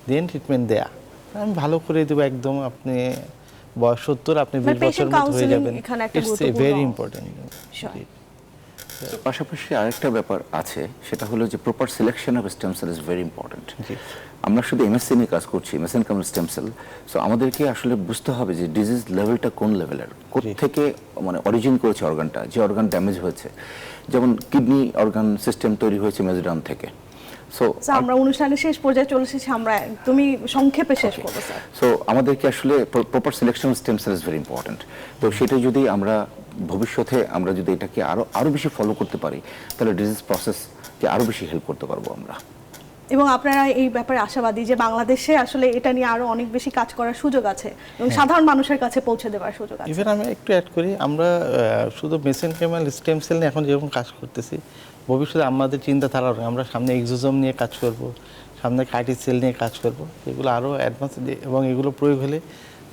দেন ট্রিটমেন্ট দেয়া। আমি ভালো করে দেবো একদম, আপনি বয়স 70, আপনি 20 বছর মতো হয়ে যাবেন, ইটস ভেরি ইম্পর্টেন্ট। পাশাপাশি আরেকটা ব্যাপার আছে, সেটা হলো যে proper selection of stem cell is very important. আমরা শুধু এমএসসি নিয়ে কাজ করছি, মেসেনকাইমাল স্টেম সেল, সো আমাদেরকে আসলে বুঝতে হবে যে ডিজিজ লেভেলটা কোন লেভেলের, থেকে মানে অরিজিন করেছে অর্গানটা, যে অর্গান ড্যামেজ হয়েছে, যেমন কিডনি অর্গান সিস্টেম তৈরি হয়েছে মেজোডার্ম থেকে। সো আমরা অনুষ্ঠানের শেষ পর্যায়ে চলে এসেছি, আমরা একদমই সংক্ষেপে শেষ করব স্যার। সো আমাদেরকে আসলে proper selection of stem cell is very important. তো সেটা যদি আমরা ভবিষ্যতে আমরা যদি এটাকে আরো বেশি ফলো করতে পারি, তাহলে ডিজিজ প্রসেসকে আরো বেশি হেল্প করতে পারবো আমরা। এবং আপনারা এই ব্যাপারে আশাবাদী যে বাংলাদেশে আসলে এটা নিয়ে আরো অনেক বেশি কাজ করার সুযোগ আছে এবং সাধারণ মানুষের কাছে পৌঁছে দেওয়ার সুযোগ আছে। ইভেন আমি একটু অ্যাড করি, আমরা শুধু মেসেনকাইমাল স্টেম সেল নিয়ে এখন যেরকম কাজ করতেছি, ভবিষ্যতে আমাদের চিন্তাধারা, আমরা সামনে এক্সোজোম নিয়ে কাজ করব, সামনে কাইটি সেল নিয়ে কাজ করব, এগুলো আরও অ্যাডভান্স, এবং এগুলো প্রয়োগ হলে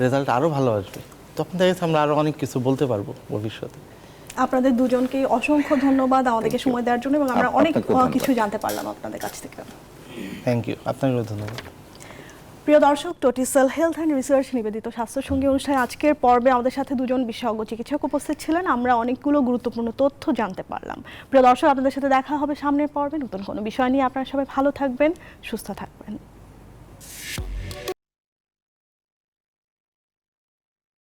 রেজাল্ট আরও ভালো আসবে, তখন দেখা যাচ্ছে আমরা আরও অনেক কিছু বলতে পারবো ভবিষ্যতে। আপনাদের দুজনকে অসংখ্য ধন্যবাদ আমাদেরকে সময় দেওয়ার জন্য, এবং আমরা অনেক কিছু জানতে পারলাম আপনাদের কাছ থেকে। থ্যাংক ইউ, আপনাকেও ধন্যবাদ। প্রিয় দর্শক, টোটিসেল হেলথ অ্যান্ড রিসার্চ নিবেদিত স্বাস্থ্যসঙ্গী অনুষ্ঠানে আজকের পর্বে আমাদের সাথে দুজন বিশেষজ্ঞ চিকিৎসক উপস্থিত ছিলেন। আমরা অনেকগুলো গুরুত্বপূর্ণ তথ্য জানতে পারলাম। প্রিয় দর্শক, আপনাদের সাথে দেখা হবে সামনের পর্বে নতুন কোনো বিষয় নিয়ে। আপনারা সবাই ভালো থাকবেন, সুস্থ থাকবেন।